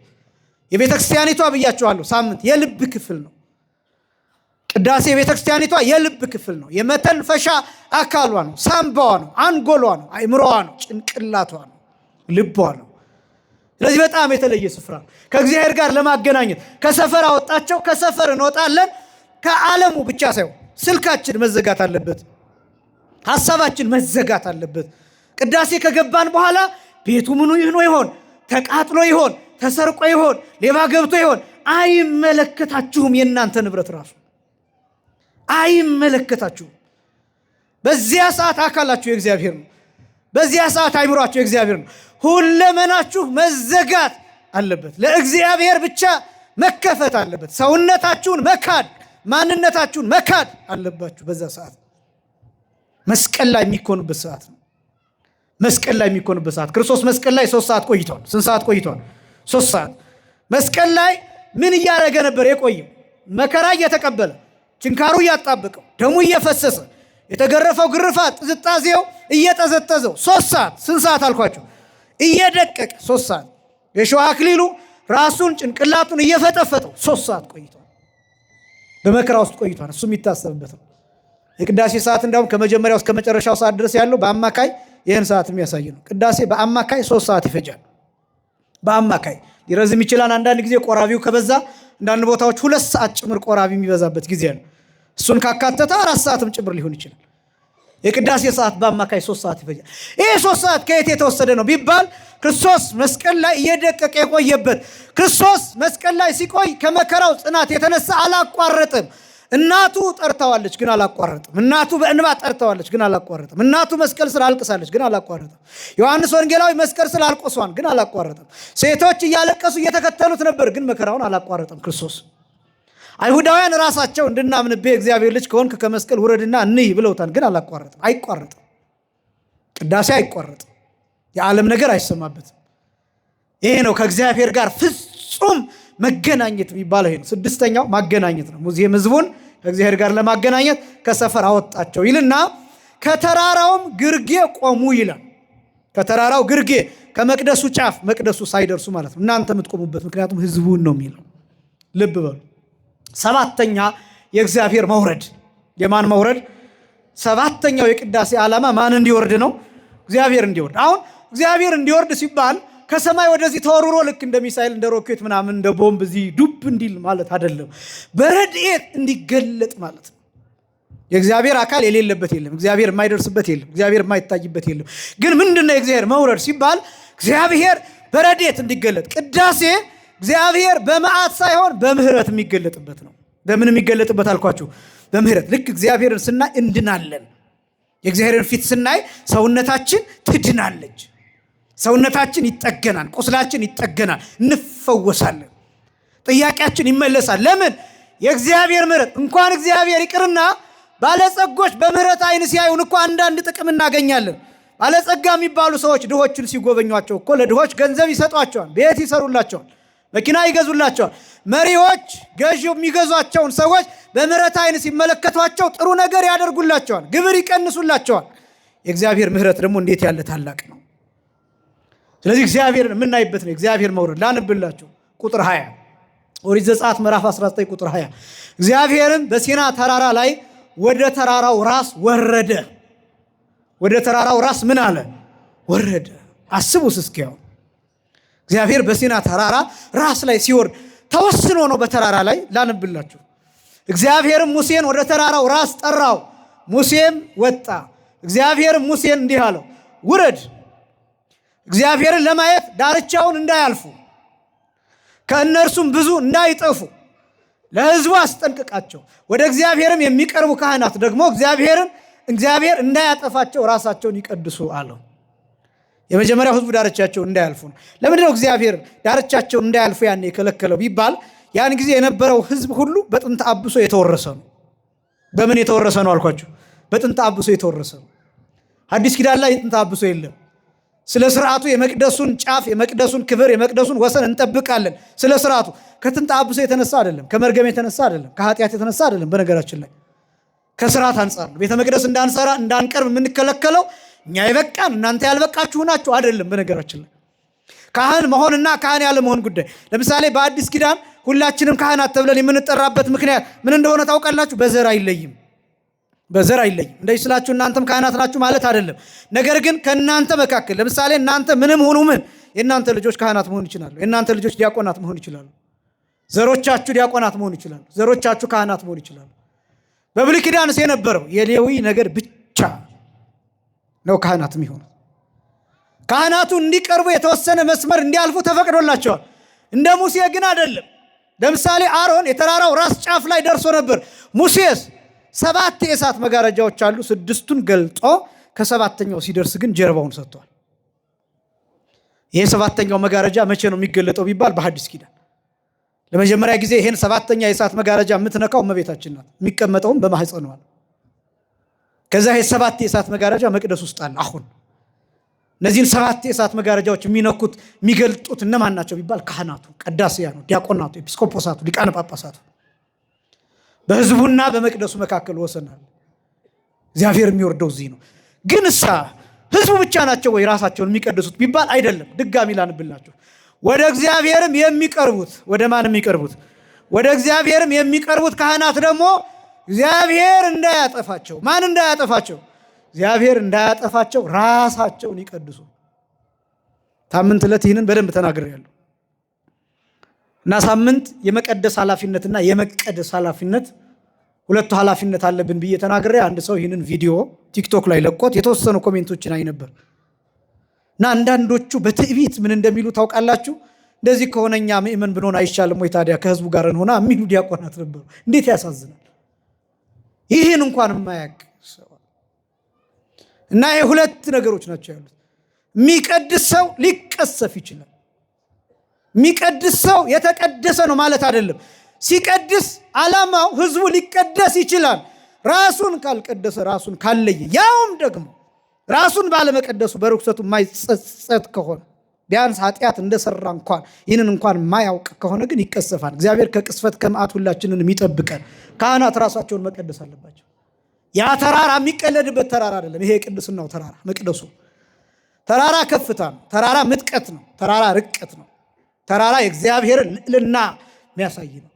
A: የቤተ ክርስቲያኒቷ ብያችኋለሁ ሳምንት የልብ ክፍል ነው። ቅዳሴ የቤተ ክርስቲያኒቷ የልብ ክፍል ነው። የመተንፈሻ አካሏ ነው። ሳምባዋ ነው። አንጎሏ ነው። አእምሮዋ ነው። ጭንቅላቷ ነው። ልቧ ነው። ስለዚህ በጣም የተለየ ስፍራ ነው። ከእግዚአብሔር ጋር ለማገናኘት ከሰፈር አወጣቸው። ከሰፈር እንወጣለን። ከዓለሙ ብቻ ሳይሆን ስልካችን መዘጋት አለበት። ሐሳባችን መዘጋት አለበት። ቅዳሴ ከገባን በኋላ ቤቱ ምኑ ይህኖ ይሆን? ተቃጥሎ ይሆን? ተሰርቆ ይሆን? ሌባ ገብቶ ይሆን? አይመለከታችሁም። የእናንተ ንብረት ራሱ አይመለከታችሁም። በዚያ ሰዓት አካላችሁ የእግዚአብሔር ነው። በዚያ ሰዓት አይምሯችሁ የእግዚአብሔር ነው። ሁለመናችሁ መዘጋት አለበት። ለእግዚአብሔር ብቻ መከፈት አለበት። ሰውነታችሁን መካድ፣ ማንነታችሁን መካድ አለባችሁ። በዛ ሰዓት መስቀል ላይ የሚኮንበት ሰዓት ነው። መስቀል ላይ የሚኮንበት ሰዓት። ክርስቶስ መስቀል ላይ 3 ሰዓት ቆይቷል። ስንት ሰዓት ቆይቷል? 3 ሰዓት። መስቀል ላይ ምን እያደረገ ነበር የቆየው? መከራ እየተቀበለ ችንካሩ እያጣበቀው ደሙ እየፈሰሰ የተገረፈው ግርፋት ጥዝጣዜው እየጠዘጠዘው 3 ሰዓት። ስንት ሰዓት አልኳቸው? እየደቀቀ 3 ሰዓት። የሸዋ አክሊሉ ራሱን ጭንቅላቱን እየፈጠፈጠው 3 ሰዓት ቆይቷል። በመከራ ውስጥ ቆይቷል። እሱ የሚታሰብበት ነው። የቅዳሴ ሰዓት እንዳውም ከመጀመሪያው እስከ መጨረሻው ሰዓት ድረስ ያለው በአማካይ ይህን ሰዓት የሚያሳይ ነው። ቅዳሴ በአማካይ 3 ሰዓት ይፈጃል። በአማካይ ሊረዝም ይችላል። አንዳንድ ጊዜ ቆራቢው ከበዛ አንዳንድ ቦታዎች 2 ሰዓት ጭምር ቆራቢ የሚበዛበት ጊዜ ነው። እሱን ካካተተ 4 ሰዓትም ጭምር ሊሆን ይችላል። የቅዳሴ ሰዓት በአማካይ 3 ሰዓት ይፈጃል። ይሄ 3 ሰዓት ከየት የተወሰደ ነው ቢባል ክርስቶስ መስቀል ላይ እየደቀቀ የቆየበት። ክርስቶስ መስቀል ላይ ሲቆይ ከመከራው ጽናት የተነሳ አላቋረጥም። እናቱ ጠርታዋለች ግን አላቋረጥም። እናቱ በእንባ ጠርታዋለች ግን አላቋረጥም። እናቱ መስቀል ስር አልቅሳለች ግን አላቋረጥም። ዮሐንስ ወንጌላዊ መስቀል ስር አልቆሷን ግን አላቋረጥም። ሴቶች እያለቀሱ እየተከተሉት ነበር ግን መከራውን አላቋረጥም ክርስቶስ። አይሁዳውያን ራሳቸው እንድናምንብህ እግዚአብሔር ልጅ ከሆንክ ከመስቀል ውረድና እንይ ብለውታል ግን አላቋረጥም። አይቋረጥም። ቅዳሴ አይቋረጥም። የዓለም ነገር አይሰማበትም። ይሄ ነው ከእግዚአብሔር ጋር ፍጹም መገናኘት የሚባለው። ይሄ ነው 6ኛው ማገናኘት ነው። ሙዚየም ህዝቡን ከእግዚአብሔር ጋር ለማገናኘት ከሰፈር አወጣቸው ይልና ከተራራውም ግርጌ ቆሙ ይላል። ከተራራው ግርጌ ከመቅደሱ ጫፍ፣ መቅደሱ ሳይደርሱ ማለት ነው። እናንተ የምትቆሙበት፣ ምክንያቱም ህዝቡን ነው የሚለው። ልብ በሉ። 7ኛ የእግዚአብሔር መውረድ። የማን መውረድ? 7ኛው የቅዳሴ ዓላማ ማን እንዲወርድ ነው? እግዚአብሔር እንዲወርድ። አሁን እግዚአብሔር እንዲወርድ ሲባል ከሰማይ ወደዚህ ተወርሮ ልክ እንደ ሚሳኤል እንደ ሮኬት ምናምን እንደ ቦምብ እዚህ ዱብ እንዲል ማለት አይደለም። በረድኤት እንዲገለጥ ማለት ነው። የእግዚአብሔር አካል የሌለበት የለም። እግዚአብሔር የማይደርስበት የለም። እግዚአብሔር የማይታይበት የለም። ግን ምንድነው የእግዚአብሔር መውረድ ሲባል? እግዚአብሔር በረድኤት እንዲገለጥ። ቅዳሴ እግዚአብሔር በመዓት ሳይሆን በምህረት የሚገለጥበት ነው። በምን የሚገለጥበት አልኳችሁ? በምህረት። ልክ እግዚአብሔርን ስናይ እንድናለን። የእግዚአብሔርን ፊት ስናይ ሰውነታችን ትድናለች። ሰውነታችን ይጠገናል። ቁስላችን ይጠገናል። እንፈወሳለን። ጥያቄያችን ይመለሳል። ለምን? የእግዚአብሔር ምህረት። እንኳን እግዚአብሔር ይቅርና ባለጸጎች በምህረት አይን ሲያዩን እኮ አንዳንድ ጥቅም እናገኛለን። ባለጸጋ የሚባሉ ሰዎች ድሆችን ሲጎበኟቸው እኮ ለድሆች ገንዘብ ይሰጧቸዋል፣ ቤት ይሰሩላቸዋል፣ መኪና ይገዙላቸዋል። መሪዎች ገዢ የሚገዟቸውን ሰዎች በምህረት አይን ሲመለከቷቸው ጥሩ ነገር ያደርጉላቸዋል፣ ግብር ይቀንሱላቸዋል። የእግዚአብሔር ምህረት ደግሞ እንዴት ያለ ታላቅ ነው! ስለዚህ እግዚአብሔርን የምናይበት ነው እግዚአብሔር መውረድ። ላንብላችሁ ቁጥር 20 ኦሪት ዘጸአት ምዕራፍ 19 ቁጥር 20 እግዚአብሔርም በሲና ተራራ ላይ ወደ ተራራው ራስ ወረደ። ወደ ተራራው ራስ ምን አለ? ወረደ። አስቡስ እስኪያው እግዚአብሔር በሲና ተራራ ራስ ላይ ሲወርድ ተወስኖ ነው። በተራራ ላይ ላንብላችሁ። እግዚአብሔርም ሙሴን ወደ ተራራው ራስ ጠራው፣ ሙሴም ወጣ። እግዚአብሔርም ሙሴን እንዲህ አለው፣ ውረድ፣ እግዚአብሔርን ለማየት ዳርቻውን እንዳያልፉ ከእነርሱም ብዙ እንዳይጠፉ ለሕዝቡ አስጠንቅቃቸው። ወደ እግዚአብሔርም የሚቀርቡ ካህናት ደግሞ እግዚአብሔር እንዳያጠፋቸው ራሳቸውን ይቀድሱ አለው። የመጀመሪያው ሕዝቡ ዳርቻቸውን እንዳያልፉ ነው። ለምንድነው እግዚአብሔር ዳርቻቸውን እንዳያልፉ ያን የከለከለው ቢባል ያን ጊዜ የነበረው ሕዝብ ሁሉ በጥንተ አብሶ የተወረሰ ነው። በምን የተወረሰ ነው አልኳችሁ? በጥንተ አብሶ የተወረሰ ነው። አዲስ ኪዳን ላይ ጥንተ አብሶ የለም። ስለ ስርዓቱ የመቅደሱን ጫፍ፣ የመቅደሱን ክብር፣ የመቅደሱን ወሰን እንጠብቃለን። ስለ ስርዓቱ ከጥንተ አብሶ የተነሳ አይደለም፣ ከመርገም የተነሳ አይደለም፣ ከኃጢአት የተነሳ አይደለም። በነገራችን ላይ ከስርዓት አንጻር ነው። ቤተ መቅደስ እንዳንሰራ እንዳንቀርብ የምንከለከለው እኛ የበቃን እናንተ ያልበቃችሁ ናችሁ አይደለም። በነገራችን ላይ ካህን መሆንና ካህን ያለ መሆን ጉዳይ። ለምሳሌ በአዲስ ኪዳን ሁላችንም ካህናት ተብለን የምንጠራበት ምክንያት ምን እንደሆነ ታውቃላችሁ? በዘር አይለይም። በዘር አይለይም። እንደዚህ ስላችሁ እናንተም ካህናት ናችሁ ማለት አይደለም። ነገር ግን ከእናንተ መካከል ለምሳሌ እናንተ ምንም ሆኑ ምን የእናንተ ልጆች ካህናት መሆን ይችላሉ። የእናንተ ልጆች ዲያቆናት መሆን ይችላሉ። ዘሮቻችሁ ዲያቆናት መሆን ይችላሉ። ዘሮቻችሁ ካህናት መሆን ይችላሉ። በብሉይ ኪዳንስ የነበረው የሌዊ ነገድ ብቻ ነው ካህናት የሚሆኑት። ካህናቱ እንዲቀርቡ የተወሰነ መስመር እንዲያልፉ ተፈቅዶላቸዋል። እንደ ሙሴ ግን አይደለም። ለምሳሌ አሮን የተራራው ራስ ጫፍ ላይ ደርሶ ነበር። ሙሴስ 7 የእሳት መጋረጃዎች አሉ። 6ቱን ገልጦ ከ7ኛው ሲደርስ ግን ጀርባውን ሰጥቷል። ይሄ 7ኛው መጋረጃ መቼ ነው የሚገለጠው ቢባል በሐዲስ ኪዳን ለመጀመሪያ ጊዜ ይሄን 7ኛ የእሳት መጋረጃ የምትነካው እመቤታችን ናት። የሚቀመጠውም በማህፀኗ ነው። ከዛ ይሄ 7 የእሳት መጋረጃ መቅደስ ውስጥ አለ። አሁን እነዚህን 7 የእሳት መጋረጃዎች የሚነኩት የሚገልጡት እነማን ናቸው ቢባል ካህናቱ፣ ቀዳስያኑ፣ ዲያቆናቱ፣ ኤጲስቆጶሳቱ፣ ሊቃነ ጳጳሳቱ። በህዝቡና በመቅደሱ መካከል ወሰናል። እግዚአብሔር የሚወርደው እዚህ ነው። ግን ህዝቡ ብቻ ናቸው ወይ ራሳቸውን የሚቀድሱት ቢባል አይደለም። ድጋሚ ላንብላችሁ። ወደ እግዚአብሔርም የሚቀርቡት ወደ ማን የሚቀርቡት? ወደ እግዚአብሔርም የሚቀርቡት ካህናት ደግሞ እግዚአብሔር እንዳያጠፋቸው። ማን እንዳያጠፋቸው? እግዚአብሔር እንዳያጠፋቸው ራሳቸውን ይቀድሱ። ሳምንት ዕለት ይህንን በደንብ ተናግሬያለሁ። እና ሳምንት የመቀደስ ኃላፊነትና የመቀደስ ኃላፊነት ሁለቱ ኃላፊነት አለብን ብዬ ተናግሬ አንድ ሰው ይህንን ቪዲዮ ቲክቶክ ላይ ለቆት የተወሰኑ ኮሜንቶችን አይ ነበር። እና አንዳንዶቹ በትዕቢት ምን እንደሚሉ ታውቃላችሁ? እንደዚህ ከሆነኛ ምእመን ብንሆን አይሻልም ወይ ታዲያ ከህዝቡ ጋር እንሆና የሚሉ ዲያቆናት ነበሩ። እንዴት ያሳዝናል! ይህን እንኳን የማያውቅ ሰው እና ይሄ ሁለት ነገሮች ናቸው ያሉት። የሚቀድስ ሰው ሊቀሰፍ ይችላል። የሚቀድስ ሰው የተቀደሰ ነው ማለት አይደለም። ሲቀድስ ዓላማው ህዝቡ ሊቀደስ ይችላል። ራሱን ካልቀደሰ ራሱን ካለየ ያውም ደግሞ ራሱን ባለመቀደሱ በርኩሰቱ የማይጸጸት ከሆነ ቢያንስ ኃጢአት እንደሰራ እንኳን ይህንን እንኳን የማያውቅ ከሆነ ግን ይቀሰፋል። እግዚአብሔር ከቅስፈት ከመዓት ሁላችንን የሚጠብቀን። ካህናት ራሳቸውን መቀደስ አለባቸው። ያ ተራራ የሚቀለድበት ተራራ አይደለም። ይሄ የቅድስናው ተራራ መቅደሱ ተራራ ከፍታ ነው። ተራራ ምጥቀት ነው። ተራራ ርቀት ነው። ተራራ የእግዚአብሔርን ልዕልና የሚያሳይ ነው።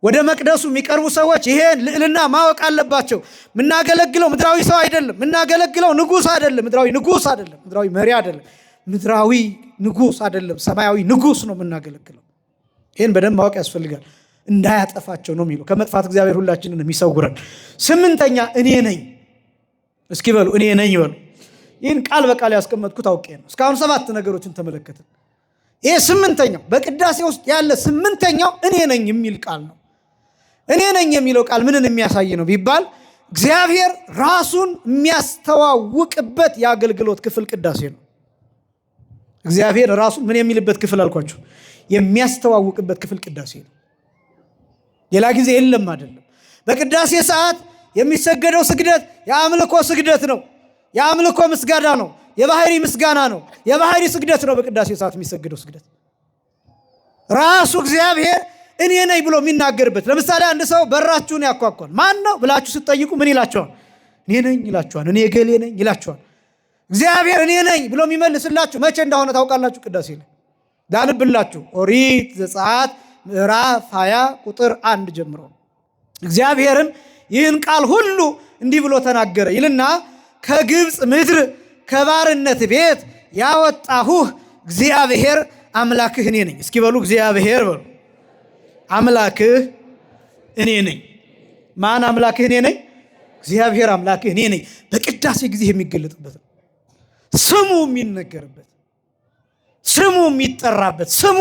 A: ወደ መቅደሱ የሚቀርቡ ሰዎች ይሄን ልዕልና ማወቅ አለባቸው። የምናገለግለው ምድራዊ ሰው አይደለም። የምናገለግለው ንጉሥ አይደለም። ምድራዊ ንጉሥ አይደለም። ምድራዊ መሪ አይደለም። ምድራዊ ንጉሥ አይደለም። ሰማያዊ ንጉሥ ነው የምናገለግለው። ይህን በደንብ ማወቅ ያስፈልጋል። እንዳያጠፋቸው ነው የሚለው። ከመጥፋት እግዚአብሔር ሁላችንን የሚሰውረን። 8ኛ እኔ ነኝ። እስኪ በሉ እኔ ነኝ በሉ። ይህን ቃል በቃል ያስቀመጥኩት አውቄ ነው። እስካሁን 7 ነገሮችን ተመለከትን። ይሄ 8ኛው በቅዳሴ ውስጥ ያለ 8ኛው እኔ ነኝ የሚል ቃል ነው። እኔ ነኝ የሚለው ቃል ምንን የሚያሳይ ነው ቢባል እግዚአብሔር ራሱን የሚያስተዋውቅበት የአገልግሎት ክፍል ቅዳሴ ነው። እግዚአብሔር ራሱን ምን የሚልበት ክፍል አልኳችሁ? የሚያስተዋውቅበት ክፍል ቅዳሴ ነው። ሌላ ጊዜ የለም አይደለም። በቅዳሴ ሰዓት የሚሰገደው ስግደት የአምልኮ ስግደት ነው። የአምልኮ ምስጋና ነው። የባህሪ ምስጋና ነው። የባህሪ ስግደት ነው። በቅዳሴ ሰዓት የሚሰገደው ስግደት ራሱ እግዚአብሔር እኔ ነኝ ብሎ የሚናገርበት። ለምሳሌ አንድ ሰው በራችሁን ያኳኳል። ማን ነው ብላችሁ ስትጠይቁ ምን ይላቸዋል? እኔ ነኝ ይላቸዋል። እኔ ገሌ ነኝ ይላቸዋል። እግዚአብሔር እኔ ነኝ ብሎ የሚመልስላችሁ መቼ እንደሆነ ታውቃላችሁ? ቅዳሴ ላይ ዳንብላችሁ ኦሪት ዘጸአት ምዕራፍ 20 ቁጥር 1 ጀምሮ እግዚአብሔርም ይህን ቃል ሁሉ እንዲህ ብሎ ተናገረ ይልና ከግብፅ ምድር ከባርነት ቤት ያወጣሁህ እግዚአብሔር አምላክህ እኔ ነኝ። እስኪ በሉ እግዚአብሔር በሉ። አምላክህ እኔ ነኝ። ማን አምላክህ እኔ ነኝ? እግዚአብሔር አምላክህ እኔ ነኝ። በቅዳሴ ጊዜ የሚገለጥበት ነው። ስሙ የሚነገርበት፣ ስሙ የሚጠራበት፣ ስሙ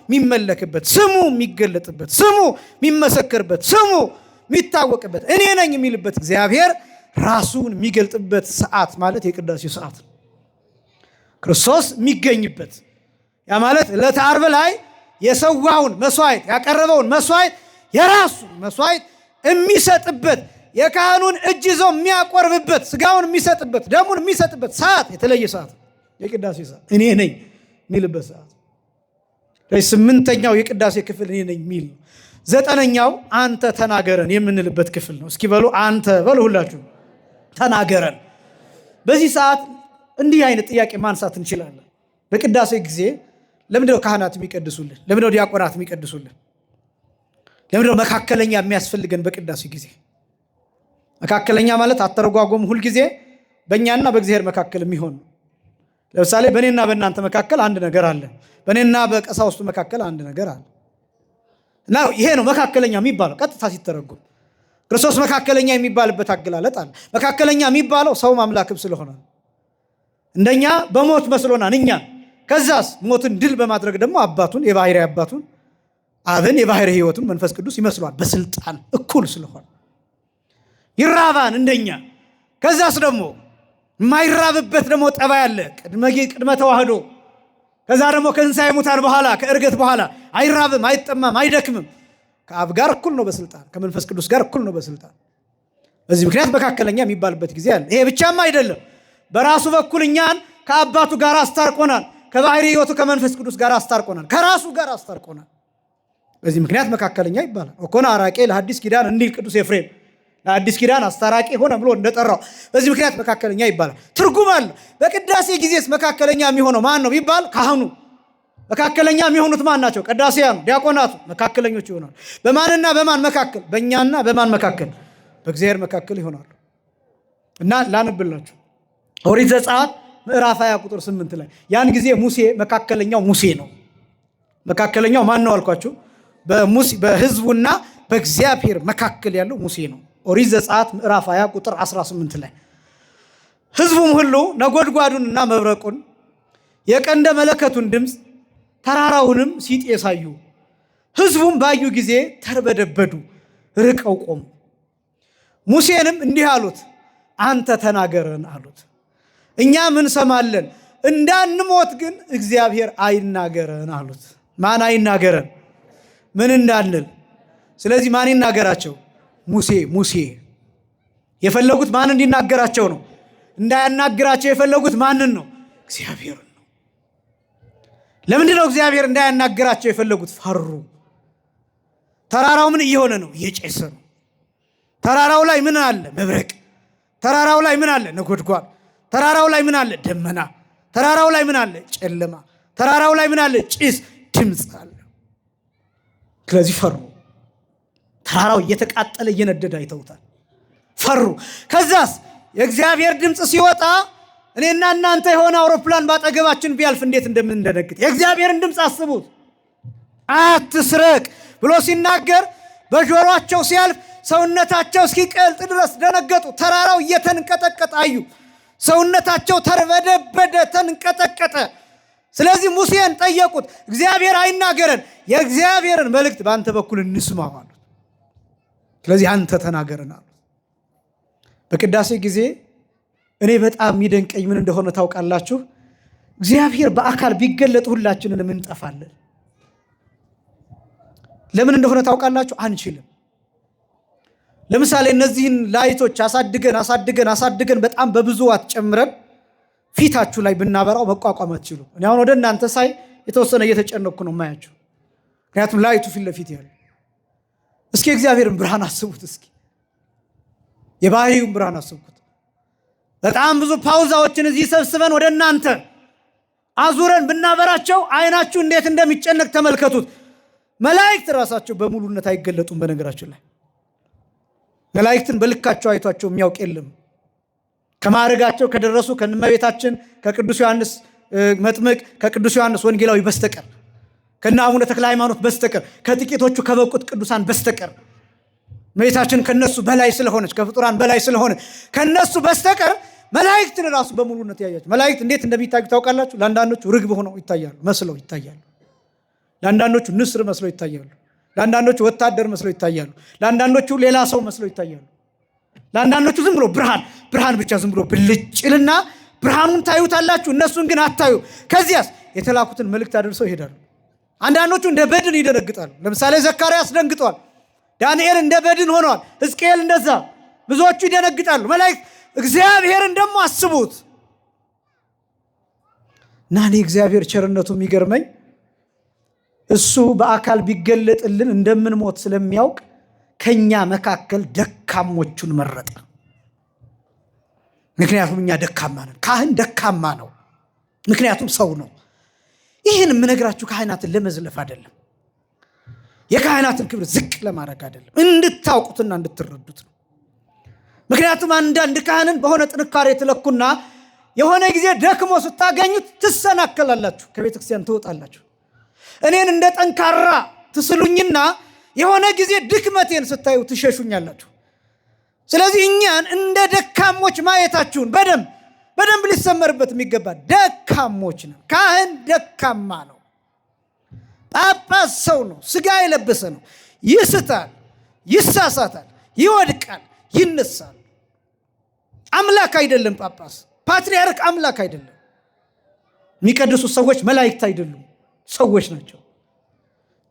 A: የሚመለክበት፣ ስሙ የሚገለጥበት፣ ስሙ የሚመሰክርበት፣ ስሙ የሚታወቅበት፣ እኔ ነኝ የሚልበት እግዚአብሔር ራሱን የሚገልጥበት ሰዓት ማለት የቅዳሴው ሰዓት ነው። ክርስቶስ የሚገኝበት ያ ማለት ዕለተ ዓርብ ላይ የሰዋውን መስዋዕት ያቀረበውን መስዋዕት የራሱን መስዋዕት የሚሰጥበት የካህኑን እጅ ይዞ የሚያቆርብበት ስጋውን የሚሰጥበት ደሙን የሚሰጥበት ሰዓት የተለየ ሰዓት የቅዳሴ ሰዓት እኔ ነኝ የሚልበት ሰዓት። ስምንተኛው የቅዳሴ ክፍል እኔ ነኝ የሚል ነው። ዘጠነኛው አንተ ተናገረን የምንልበት ክፍል ነው። እስኪ በሉ አንተ በሉ ሁላችሁ ተናገረን። በዚህ ሰዓት እንዲህ አይነት ጥያቄ ማንሳት እንችላለን። በቅዳሴ ጊዜ ለምንድነው ካህናት የሚቀድሱልን? ለምንድነው ዲያቆናት የሚቀድሱልን? ለምንድነው መካከለኛ የሚያስፈልገን? በቅዳሴ ጊዜ መካከለኛ ማለት አተረጓጎም ሁል ጊዜ በእኛና በእግዚአብሔር መካከል የሚሆን ነው። ለምሳሌ በእኔና በእናንተ መካከል አንድ ነገር አለ። በእኔና በቀሳውስቱ መካከል አንድ ነገር አለ እና ይሄ ነው መካከለኛ የሚባለው ቀጥታ ሲተረጎም። ክርስቶስ መካከለኛ የሚባልበት አገላለጥ አለ። መካከለኛ የሚባለው ሰው አምላክም ስለሆነ እንደኛ በሞት መስሎናል እኛ። ከዛስ ሞትን ድል በማድረግ ደግሞ አባቱን የባህሪ አባቱን አብን የባህሪ ሕይወቱን መንፈስ ቅዱስ ይመስሏል በስልጣን እኩል ስለሆነ ይራባን እንደኛ። ከዛስ ደግሞ የማይራብበት ደግሞ ጠባይ አለ ቅድመ ተዋህዶ። ከዛ ደግሞ ከትንሣኤ ሙታን በኋላ ከእርገት በኋላ አይራብም፣ አይጠማም፣ አይደክምም። ከአብ ጋር እኩል ነው በስልጣን፣ ከመንፈስ ቅዱስ ጋር እኩል ነው በስልጣን። በዚህ ምክንያት መካከለኛ የሚባልበት ጊዜ አለ። ይሄ ብቻም አይደለም፣ በራሱ በኩል እኛን ከአባቱ ጋር አስታርቆናል። ከባህሪ ሕይወቱ ከመንፈስ ቅዱስ ጋር አስታርቆናል፣ ከራሱ ጋር አስታርቆናል። በዚህ ምክንያት መካከለኛ ይባላል። ወኮነ አራቄ ለሐዲስ ኪዳን እንዲል ቅዱስ ኤፍሬም ለአዲስ ኪዳን አስታራቂ ሆነ ብሎ እንደጠራው በዚህ ምክንያት መካከለኛ ይባላል። ትርጉም አለ። በቅዳሴ ጊዜስ መካከለኛ የሚሆነው ማን ነው ቢባል ካህኑ። መካከለኛ የሚሆኑት ማን ናቸው? ቀዳሴያኑ፣ ዲያቆናቱ መካከለኞች ይሆናሉ። በማንና በማን መካከል? በእኛና በማን መካከል? በእግዚአብሔር መካከል ይሆናሉ። እና ላንብላችሁ ኦሪት ዘጸአት ምዕራፍ 20 ቁጥር 8 ላይ ያን ጊዜ ሙሴ መካከለኛው ሙሴ ነው። መካከለኛው ማን ነው አልኳችሁ? በሕዝቡና በእግዚአብሔር መካከል ያለው ሙሴ ነው። ኦሪት ዘጸአት ምዕራፍ 20 ቁጥር 18 ላይ ሕዝቡም ሁሉ ነጎድጓዱንና መብረቁን የቀንደ መለከቱን ድምፅ ተራራውንም ሲጤስ አዩ። ሕዝቡም ባዩ ጊዜ ተርበደበዱ፣ ርቀው ቆሙ። ሙሴንም እንዲህ አሉት፣ አንተ ተናገረን አሉት። እኛ ምን ሰማለን? እንዳንሞት ግን እግዚአብሔር አይናገረን አሉት። ማን አይናገረን? ምን እንዳንል። ስለዚህ ማን ይናገራቸው? ሙሴ። የፈለጉት ማን እንዲናገራቸው ነው? እንዳያናግራቸው የፈለጉት ማንን ነው? እግዚአብሔርን ነው። ለምንድን ነው እግዚአብሔር እንዳያናግራቸው የፈለጉት? ፈሩ። ተራራው ምን እየሆነ ነው? እየጨሰ ነው። ተራራው ላይ ምን አለ? መብረቅ። ተራራው ላይ ምን አለ? ነጎድጓድ። ተራራው ላይ ምን አለ? ደመና። ተራራው ላይ ምን አለ? ጨለማ። ተራራው ላይ ምን አለ? ጭስ፣ ድምፅ አለ። ስለዚህ ፈሩ። ተራራው እየተቃጠለ እየነደደ አይተውታል። ፈሩ። ከዛስ የእግዚአብሔር ድምፅ ሲወጣ እኔና እናንተ የሆነ አውሮፕላን ባጠገባችን ቢያልፍ እንዴት እንደምንደነግጥ የእግዚአብሔርን ድምፅ አስቡት። አትስረቅ ብሎ ሲናገር በጆሮአቸው ሲያልፍ ሰውነታቸው እስኪቀልጥ ድረስ ደነገጡ። ተራራው እየተንቀጠቀጠ አዩ። ሰውነታቸው ተርበደበደ፣ ተንቀጠቀጠ። ስለዚህ ሙሴን ጠየቁት፣ እግዚአብሔር አይናገረን፣ የእግዚአብሔርን መልእክት በአንተ በኩል እንስማው አሉት። ስለዚህ አንተ ተናገረን አሉት። በቅዳሴ ጊዜ እኔ በጣም የሚደንቀኝ ምን እንደሆነ ታውቃላችሁ? እግዚአብሔር በአካል ቢገለጥ ሁላችንን እንጠፋለን። ለምን እንደሆነ ታውቃላችሁ? አንችልም። ለምሳሌ እነዚህን ላይቶች አሳድገን በጣም በብዙ ዋት ጨምረን ፊታችሁ ላይ ብናበራው መቋቋም አትችሉ። እኔ አሁን ወደ እናንተ ሳይ የተወሰነ እየተጨነኩ ነው የማያችሁ፣ ምክንያቱም ላይቱ ፊት ለፊት ያለ። እስኪ እግዚአብሔርን ብርሃን አስቡት። እስኪ የባህሪውን ብርሃን አስቡት። በጣም ብዙ ፓውዛዎችን እዚህ ሰብስበን ወደ እናንተ አዙረን ብናበራቸው አይናችሁ እንዴት እንደሚጨነቅ ተመልከቱት። መላእክት ራሳቸው በሙሉነት አይገለጡም። በነገራችን ላይ መላእክትን በልካቸው አይቷቸው የሚያውቅ የለም። ከማዕረጋቸው ከደረሱ ከእመቤታችን ከቅዱስ ዮሐንስ መጥምቅ ከቅዱስ ዮሐንስ ወንጌላዊ በስተቀር ከነ አቡነ ተክለ ሃይማኖት በስተቀር ከጥቂቶቹ ከበቁት ቅዱሳን በስተቀር እመቤታችን ከነሱ በላይ ስለሆነች ከፍጡራን በላይ ስለሆነች ከነሱ በስተቀር መላእክትን ራሱ በሙሉነት ያያቸው። መላእክት እንዴት እንደሚታዩ ታውቃላችሁ? ለአንዳንዶቹ ርግብ ሆነው ይታያሉ፣ መስለው ይታያሉ። ለአንዳንዶቹ ንስር መስለው ይታያሉ። ለአንዳንዶቹ ወታደር መስለው ይታያሉ። ለአንዳንዶቹ ሌላ ሰው መስለው ይታያሉ። ለአንዳንዶቹ ዝም ብሎ ብርሃን ብቻ ዝም ብሎ ብልጭልና ብርሃኑን ታዩታላችሁ፣ እነሱን ግን አታዩ። ከዚያስ የተላኩትን መልእክት አድርሰው ይሄዳሉ። አንዳንዶቹ እንደ በድን ይደነግጣሉ። ለምሳሌ ዘካርያስ ደንግጧል። ዳንኤል እንደ በድን ሆኗል። ሕዝቅኤል እንደዛ። ብዙዎቹ ይደነግጣሉ። መላእክት እግዚአብሔርን ደግሞ አስቡት እና እኔ እግዚአብሔር ቸርነቱ የሚገርመኝ እሱ በአካል ቢገለጥልን እንደምንሞት ስለሚያውቅ ከኛ መካከል ደካሞቹን መረጠ። ምክንያቱም እኛ ደካማ ነን። ካህን ደካማ ነው፣ ምክንያቱም ሰው ነው። ይህን የምነግራችሁ ካህናትን ለመዝለፍ አይደለም፣ የካህናትን ክብር ዝቅ ለማድረግ አይደለም፣ እንድታውቁትና እንድትረዱት ነው። ምክንያቱም አንዳንድ ካህንን በሆነ ጥንካሬ ትለኩና የሆነ ጊዜ ደክሞ ስታገኙት ትሰናከላላችሁ፣ ከቤተክርስቲያን ትወጣላችሁ። እኔን እንደ ጠንካራ ትስሉኝና የሆነ ጊዜ ድክመቴን ስታዩ ትሸሹኛላችሁ። ስለዚህ እኛን እንደ ደካሞች ማየታችሁን በደንብ ሊሰመርበት የሚገባ ደካሞች ነው። ካህን ደካማ ነው። ጳጳስ ሰው ነው፣ ስጋ የለበሰ ነው። ይስታል፣ ይሳሳታል፣ ይወድቃል፣ ይነሳል። አምላክ አይደለም ጳጳስ፣ ፓትርያርክ አምላክ አይደለም። የሚቀድሱት ሰዎች መላእክት አይደሉም፣ ሰዎች ናቸው።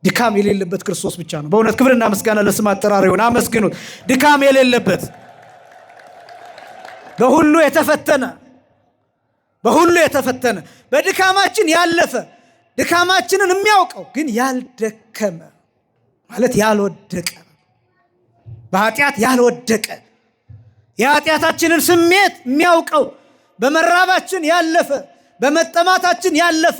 A: ድካም የሌለበት ክርስቶስ ብቻ ነው። በእውነት ክብርና ምስጋና ለስም አጠራር ይሁን። አመስግኑት። ድካም የሌለበት በሁሉ የተፈተነ በድካማችን ያለፈ ድካማችንን የሚያውቀው ግን ያልደከመ ማለት ያልወደቀ፣ በኃጢአት ያልወደቀ የኃጢአታችንን ስሜት የሚያውቀው በመራባችን ያለፈ፣ በመጠማታችን ያለፈ፣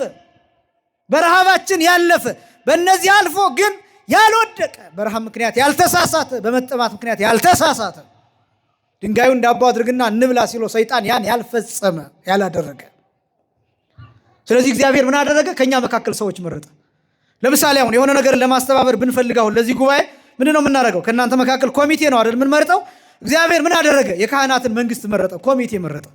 A: በረሃባችን ያለፈ፣ በእነዚህ አልፎ ግን ያልወደቀ፣ በረሃብ ምክንያት ያልተሳሳተ፣ በመጠማት ምክንያት ያልተሳሳተ፣ ድንጋዩን ዳቦ አድርግና እንብላ ሲለው ሰይጣን ያን ያልፈጸመ ያላደረገ። ስለዚህ እግዚአብሔር ምን አደረገ? ከኛ መካከል ሰዎች መረጠ። ለምሳሌ አሁን የሆነ ነገር ለማስተባበር ብንፈልግ አሁን ለዚህ ጉባኤ ምንድን ነው የምናደርገው? ከእናንተ መካከል ኮሚቴ ነው አይደል የምንመርጠው? እግዚአብሔር ምን አደረገ? የካህናትን መንግስት መረጠ፣ ኮሚቴ መረጠ።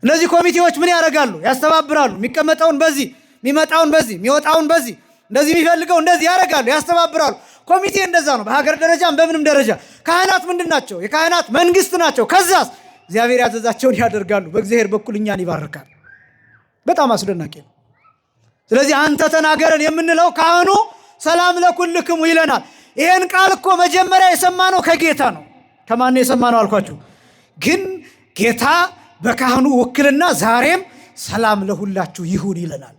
A: እነዚህ ኮሚቴዎች ምን ያደርጋሉ? ያስተባብራሉ። የሚቀመጠውን በዚህ፣ የሚመጣውን በዚህ፣ የሚወጣውን በዚህ፣ እንደዚህ የሚፈልገው እንደዚህ ያደርጋሉ፣ ያስተባብራሉ። ኮሚቴ እንደዛ ነው። በሀገር ደረጃም በምንም ደረጃ ካህናት ምንድን ናቸው? የካህናት መንግስት ናቸው። ከዛስ እግዚአብሔር ያዘዛቸውን ያደርጋሉ። በእግዚአብሔር በኩል እኛን ይባርካል። በጣም አስደናቂ ነው። ስለዚህ አንተ ተናገረን የምንለው ካህኑ ሰላም ለኩልክሙ ይለናል። ይሄን ቃል እኮ መጀመሪያ የሰማነው ከጌታ ነው። ከማን ነው የሰማነው አልኳችሁ? ግን ጌታ በካህኑ ውክልና ዛሬም ሰላም ለሁላችሁ ይሁን ይለናል።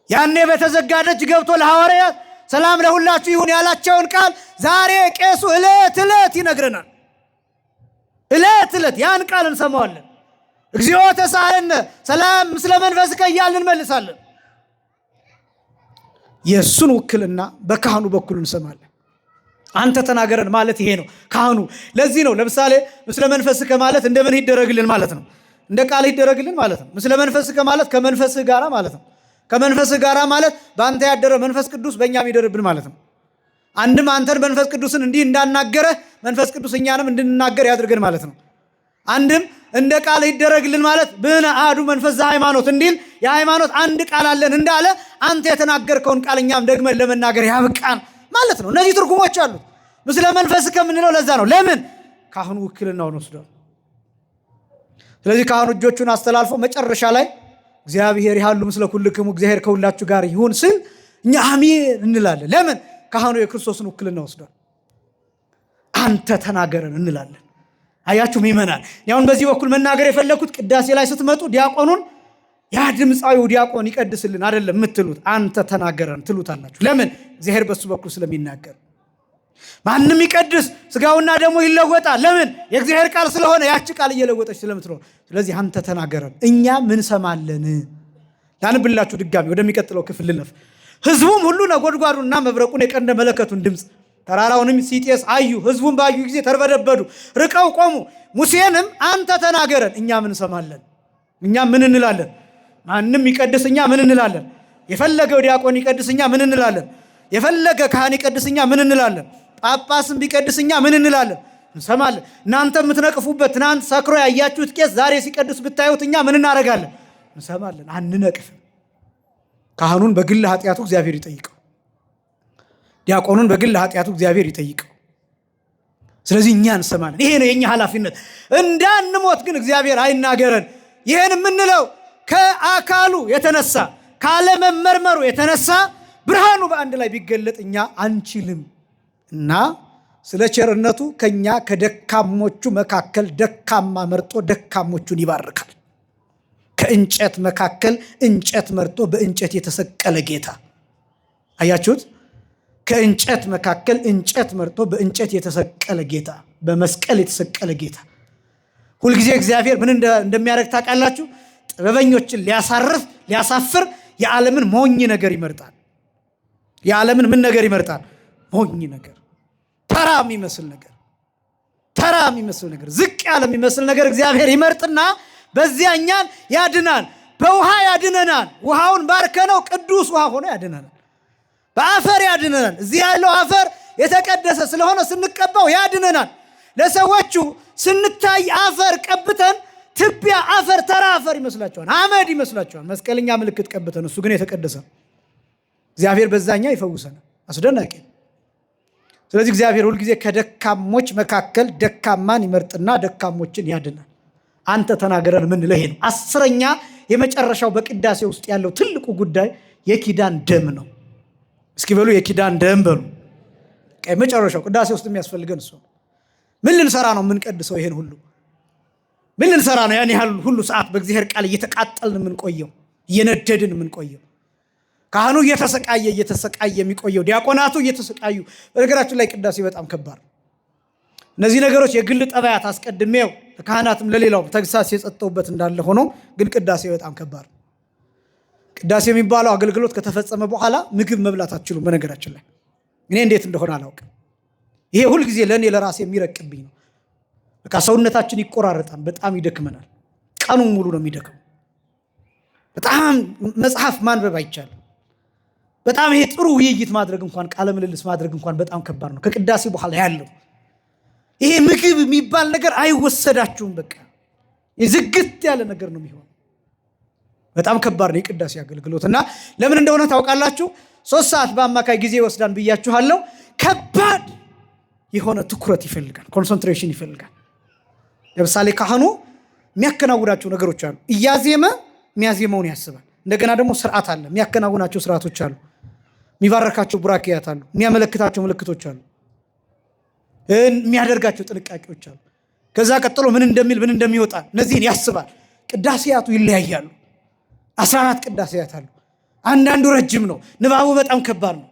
A: ያኔ በተዘጋ ደጅ ገብቶ ለሐዋርያት ሰላም ለሁላችሁ ይሁን ያላቸውን ቃል ዛሬ ቄሱ ዕለት ዕለት ይነግረናል። ዕለት ዕለት ያን ቃል እንሰማዋለን። እግዚኦ ተሳሃለነ ሰላም ምስለ መንፈስከ እያልን እንመልሳለን። የእሱን ውክልና በካህኑ በኩል እንሰማለን። አንተ ተናገረን ማለት ይሄ ነው ካህኑ። ለዚህ ነው ለምሳሌ ምስለ መንፈስከ ማለት እንደምን ይደረግልን ማለት ነው? እንደ ቃል ይደረግልን ማለት ነው። ምስለ መንፈስከ ማለት ከመንፈስህ ጋራ ማለት ነው። ከመንፈስህ ጋራ ማለት በአንተ ያደረ መንፈስ ቅዱስ በእኛም ይደርብን ማለት ነው። አንድም አንተን መንፈስ ቅዱስን እንዲህ እንዳናገረ መንፈስ ቅዱስ እኛንም እንድንናገር ያድርገን ማለት ነው። አንድም እንደ ቃል ይደረግልን ማለት ብነ አሐዱ መንፈስ ዘሃይማኖት እንዲል የሃይማኖት አንድ ቃል አለን እንዳለ አንተ የተናገርከውን ቃል እኛም ደግመን ለመናገር ያብቃን ማለት ነው። እነዚህ ትርጉሞች አሉ። ምስለ መንፈስከ የምንለው ለዛ ነው። ለምን? ካህኑ ውክልናውን ወስዷል። ስለዚህ ካህኑ እጆቹን አስተላልፎ መጨረሻ ላይ እግዚአብሔር ያሉ ምስለ ኩልክሙ እግዚአብሔር ከሁላችሁ ጋር ይሁን ስል እኛ አሜን እንላለን። ለምን? ካህኑ የክርስቶስን ውክልና ወስዷል። አንተ ተናገረን እንላለን። አያችሁ ምእመናን፣ አሁን በዚህ በኩል መናገር የፈለኩት ቅዳሴ ላይ ስትመጡ ዲያቆኑን ያ ድምፃዊው ዲያቆን ይቀድስልን አይደለም የምትሉት፣ አንተ ተናገረን ትሉታላችሁ። ለምን? እግዚአብሔር በሱ በኩል ስለሚናገር። ማንም ይቀድስ ስጋውና ደሙ ይለወጣል። ለምን? የእግዚአብሔር ቃል ስለሆነ ያቺ ቃል እየለወጠች ስለምትኖር። ስለዚህ አንተ ተናገረን፣ እኛ ምን ሰማለን? ላንብላችሁ ድጋሚ ወደሚቀጥለው ክፍል ልለፍ። ሕዝቡም ሁሉ ነጎድጓዱንና መብረቁን የቀንደ መለከቱን ድምፅ ተራራውንም ሲጤስ አዩ። ህዝቡን ባዩ ጊዜ ተርበደበዱ፣ ርቀው ቆሙ። ሙሴንም አንተ ተናገረን፣ እኛ ምን እንሰማለን? እኛ ምን እንላለን? ማንም ይቀድስ፣ እኛ ምን እንላለን? የፈለገው ዲያቆን ይቀድስ፣ እኛ ምን እንላለን? የፈለገ ካህን ይቀድስ፣ እኛ ምን እንላለን? ጳጳስም ቢቀድስ፣ እኛ ምን እንላለን? እንሰማለን። እናንተ የምትነቅፉበት ትናንት ሰክሮ ያያችሁት ቄስ ዛሬ ሲቀድስ ብታዩት እኛ ምን እናደርጋለን? እንሰማለን፣ አንነቅፍም። ካህኑን በግል ኃጢአቱ እግዚአብሔር ይጠይቀው፣ ዲያቆኑን በግል ኃጢአቱ እግዚአብሔር ይጠይቀው። ስለዚህ እኛ እንሰማለን። ይሄ ነው የኛ ኃላፊነት። እንዳንሞት ግን እግዚአብሔር አይናገረን። ይሄን የምንለው ከአካሉ የተነሳ ካለመመርመሩ የተነሳ ብርሃኑ በአንድ ላይ ቢገለጥ እኛ አንችልም እና ስለ ቸርነቱ ከኛ ከደካሞቹ መካከል ደካማ መርጦ ደካሞቹን ይባርካል። ከእንጨት መካከል እንጨት መርጦ በእንጨት የተሰቀለ ጌታ አያችሁት? ከእንጨት መካከል እንጨት መርጦ በእንጨት የተሰቀለ ጌታ፣ በመስቀል የተሰቀለ ጌታ። ሁልጊዜ እግዚአብሔር ምን እንደሚያደርግ ታውቃላችሁ? ጥበበኞችን ሊያሳርፍ ሊያሳፍር የዓለምን ሞኝ ነገር ይመርጣል። የዓለምን ምን ነገር ይመርጣል? ሞኝ ነገር፣ ተራ የሚመስል ነገር፣ ዝቅ ያለ የሚመስል ነገር እግዚአብሔር ይመርጥና በዚያ እኛን ያድናል። በውሃ ያድነናል። ውሃውን ባርከነው ቅዱስ ውሃ ሆኖ ያድነናል። በአፈር ያድነናል። እዚህ ያለው አፈር የተቀደሰ ስለሆነ ስንቀባው ያድነናል። ለሰዎቹ ስንታይ አፈር ቀብተን ትቢያ አፈር፣ ተራ አፈር ይመስላቸዋል፣ አመድ ይመስላቸዋል። መስቀለኛ ምልክት ቀብተን እሱ ግን የተቀደሰ እግዚአብሔር በዛኛ ይፈውሰናል። አስደናቂ። ስለዚህ እግዚአብሔር ሁልጊዜ ከደካሞች መካከል ደካማን ይመርጥና ደካሞችን ያድናል። አንተ ተናገረን የምንለው ይሄ ነው። 10ኛ የመጨረሻው በቅዳሴ ውስጥ ያለው ትልቁ ጉዳይ የኪዳን ደም ነው። እስኪ በሉ የኪዳን ደም በሉ። መጨረሻው ቅዳሴ ውስጥ የሚያስፈልገን እሱ። ምን ልንሰራ ነው የምንቀድሰው? ይሄን ሁሉ ምን ልንሰራ ነው? ያን ያህል ሁሉ ሰዓት በእግዚአብሔር ቃል እየተቃጠልን የምንቆየው፣ እየነደድን የምንቆየው፣ ካህኑ እየተሰቃየ የሚቆየው፣ ዲያቆናቱ እየተሰቃዩ። በነገራችን ላይ ቅዳሴ በጣም ከባድ ነው። እነዚህ ነገሮች የግል ጠባያት አስቀድሜው ለካህናትም ለሌላው ተግሳጽ የሰጠውበት እንዳለ ሆኖ ግን ቅዳሴ በጣም ከባድ ነው። ቅዳሴ የሚባለው አገልግሎት ከተፈጸመ በኋላ ምግብ መብላት አትችሉም። በነገራችን ላይ እኔ እንዴት እንደሆነ አላውቅም። ይሄ ሁልጊዜ ለእኔ ለራሴ የሚረቅብኝ ነው። በቃ ሰውነታችን ይቆራረጣል፣ በጣም ይደክመናል። ቀኑን ሙሉ ነው የሚደክመው። በጣም መጽሐፍ ማንበብ አይቻልም። በጣም ይሄ ጥሩ ውይይት ማድረግ እንኳን ቃለ ምልልስ ማድረግ እንኳን በጣም ከባድ ነው። ከቅዳሴ በኋላ ያለው ይሄ ምግብ የሚባል ነገር አይወሰዳችሁም። በቃ ዝግት ያለ ነገር ነው የሚሆነው። በጣም ከባድ ነው የቅዳሴ አገልግሎት እና ለምን እንደሆነ ታውቃላችሁ? 3 ሰዓት በአማካይ ጊዜ ይወስዳል ብያችኋለሁ። ከባድ የሆነ ትኩረት ይፈልጋል፣ ኮንሰንትሬሽን ይፈልጋል። ለምሳሌ ካህኑ የሚያከናውናቸው ነገሮች አሉ። እያዜመ የሚያዜመውን ያስባል። እንደገና ደግሞ ስርዓት አለ፣ የሚያከናውናቸው ስርዓቶች አሉ፣ የሚባረካቸው ቡራኪያት አሉ፣ የሚያመለክታቸው ምልክቶች አሉ፣ የሚያደርጋቸው ጥንቃቄዎች አሉ። ከዛ ቀጥሎ ምን እንደሚል ምን እንደሚወጣ እነዚህን ያስባል። ቅዳሴያቱ ይለያያሉ። 14 ቅዳሴያት አሉ። አንዳንዱ ረጅም ነው፣ ንባቡ በጣም ከባድ ነው።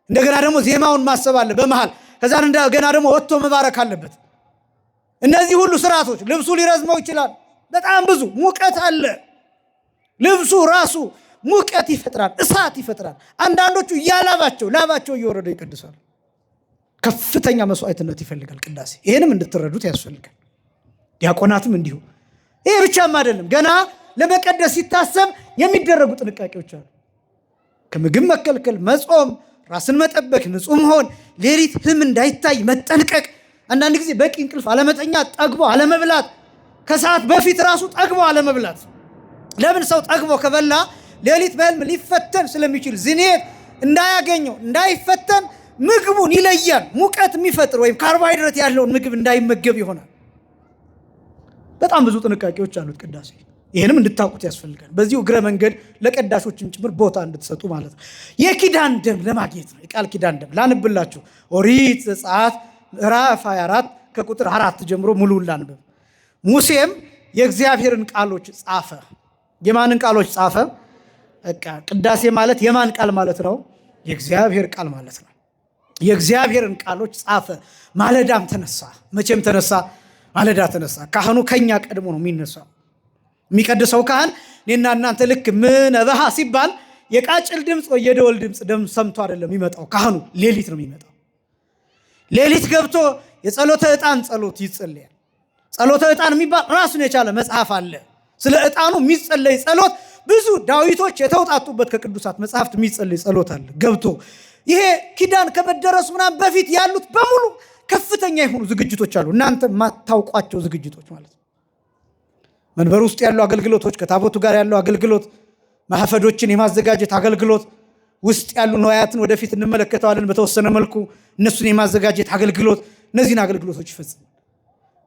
A: እንደገና ደግሞ ዜማውን ማሰብ አለ በመሃል። ከዛ እንደገና ደግሞ ወጥቶ መባረክ አለበት። እነዚህ ሁሉ ስርዓቶች፣ ልብሱ ሊረዝመው ይችላል። በጣም ብዙ ሙቀት አለ። ልብሱ ራሱ ሙቀት ይፈጥራል፣ እሳት ይፈጥራል። አንዳንዶቹ ላባቸው እየወረደ ይቀድሳሉ። ከፍተኛ መስዋዕትነት ይፈልጋል ቅዳሴ። ይሄንም እንድትረዱት ያስፈልጋል። ዲያቆናትም እንዲሁ። ይሄ ብቻም አይደለም፣ ገና ለመቀደስ ሲታሰብ የሚደረጉ ጥንቃቄዎች አሉ። ከምግብ መከልከል፣ መጾም፣ ራስን መጠበቅ፣ ንጹህ መሆን፣ ሌሊት ህልም እንዳይታይ መጠንቀቅ። አንዳንድ ጊዜ በቂ እንቅልፍ አለመተኛት፣ ጠግቦ አለመብላት፣ ከሰዓት በፊት ራሱ ጠግቦ አለመብላት። ለምን? ሰው ጠግቦ ከበላ ሌሊት በህልም ሊፈተን ስለሚችል ዝኔት እንዳያገኘው እንዳይፈተን ምግቡን ይለያል። ሙቀት የሚፈጥር ወይም ካርቦሃይድሬት ያለውን ምግብ እንዳይመገብ ይሆናል። በጣም ብዙ ጥንቃቄዎች አሉት ቅዳሴ። ይህንም እንድታውቁት ያስፈልጋል። በዚሁ እግረ መንገድ ለቀዳሾችም ጭምር ቦታ እንድትሰጡ ማለት ነው። የኪዳን ደም ለማግኘት ነው። የቃል ኪዳን ደም ላንብላችሁ። ኦሪት ዘጸአት ምዕራፍ 24 ከቁጥር 4 ጀምሮ ሙሉውን ላንብብ። ሙሴም የእግዚአብሔርን ቃሎች ጻፈ። የማንን ቃሎች ጻፈ? በቃ ቅዳሴ ማለት የማን ቃል ማለት ነው? የእግዚአብሔር ቃል ማለት ነው። የእግዚአብሔርን ቃሎች ጻፈ። ማለዳም ተነሳ። መቼም ተነሳ? ማለዳ ተነሳ። ካህኑ ከኛ ቀድሞ ነው የሚነሳው። የሚቀድሰው ካህን እኔና እናንተ ልክ ምነበሃ ሲባል የቃጭል ድምፅ ወይ የደወል ድምፅ ሰምቶ አይደለም የሚመጣው። ካህኑ ሌሊት ነው የሚመጣው። ሌሊት ገብቶ የጸሎተ ዕጣን ጸሎት ይጸልያል። ጸሎተ ዕጣን የሚባል ራሱን የቻለ መጽሐፍ አለ። ስለ ዕጣኑ የሚጸለይ ጸሎት ብዙ ዳዊቶች የተውጣጡበት ከቅዱሳት መጽሐፍት የሚጸለይ ጸሎት አለ። ገብቶ ይሄ ኪዳን ከመደረሱ ምናምን በፊት ያሉት በሙሉ ከፍተኛ የሆኑ ዝግጅቶች አሉ። እናንተ ማታውቋቸው ዝግጅቶች ማለት ነው። መንበር ውስጥ ያሉ አገልግሎቶች፣ ከታቦቱ ጋር ያለው አገልግሎት፣ ማህፈዶችን የማዘጋጀት አገልግሎት፣ ውስጥ ያሉ ነዋያትን ወደፊት እንመለከተዋለን በተወሰነ መልኩ እነሱን የማዘጋጀት አገልግሎት፣ እነዚህን አገልግሎቶች ይፈጽማል።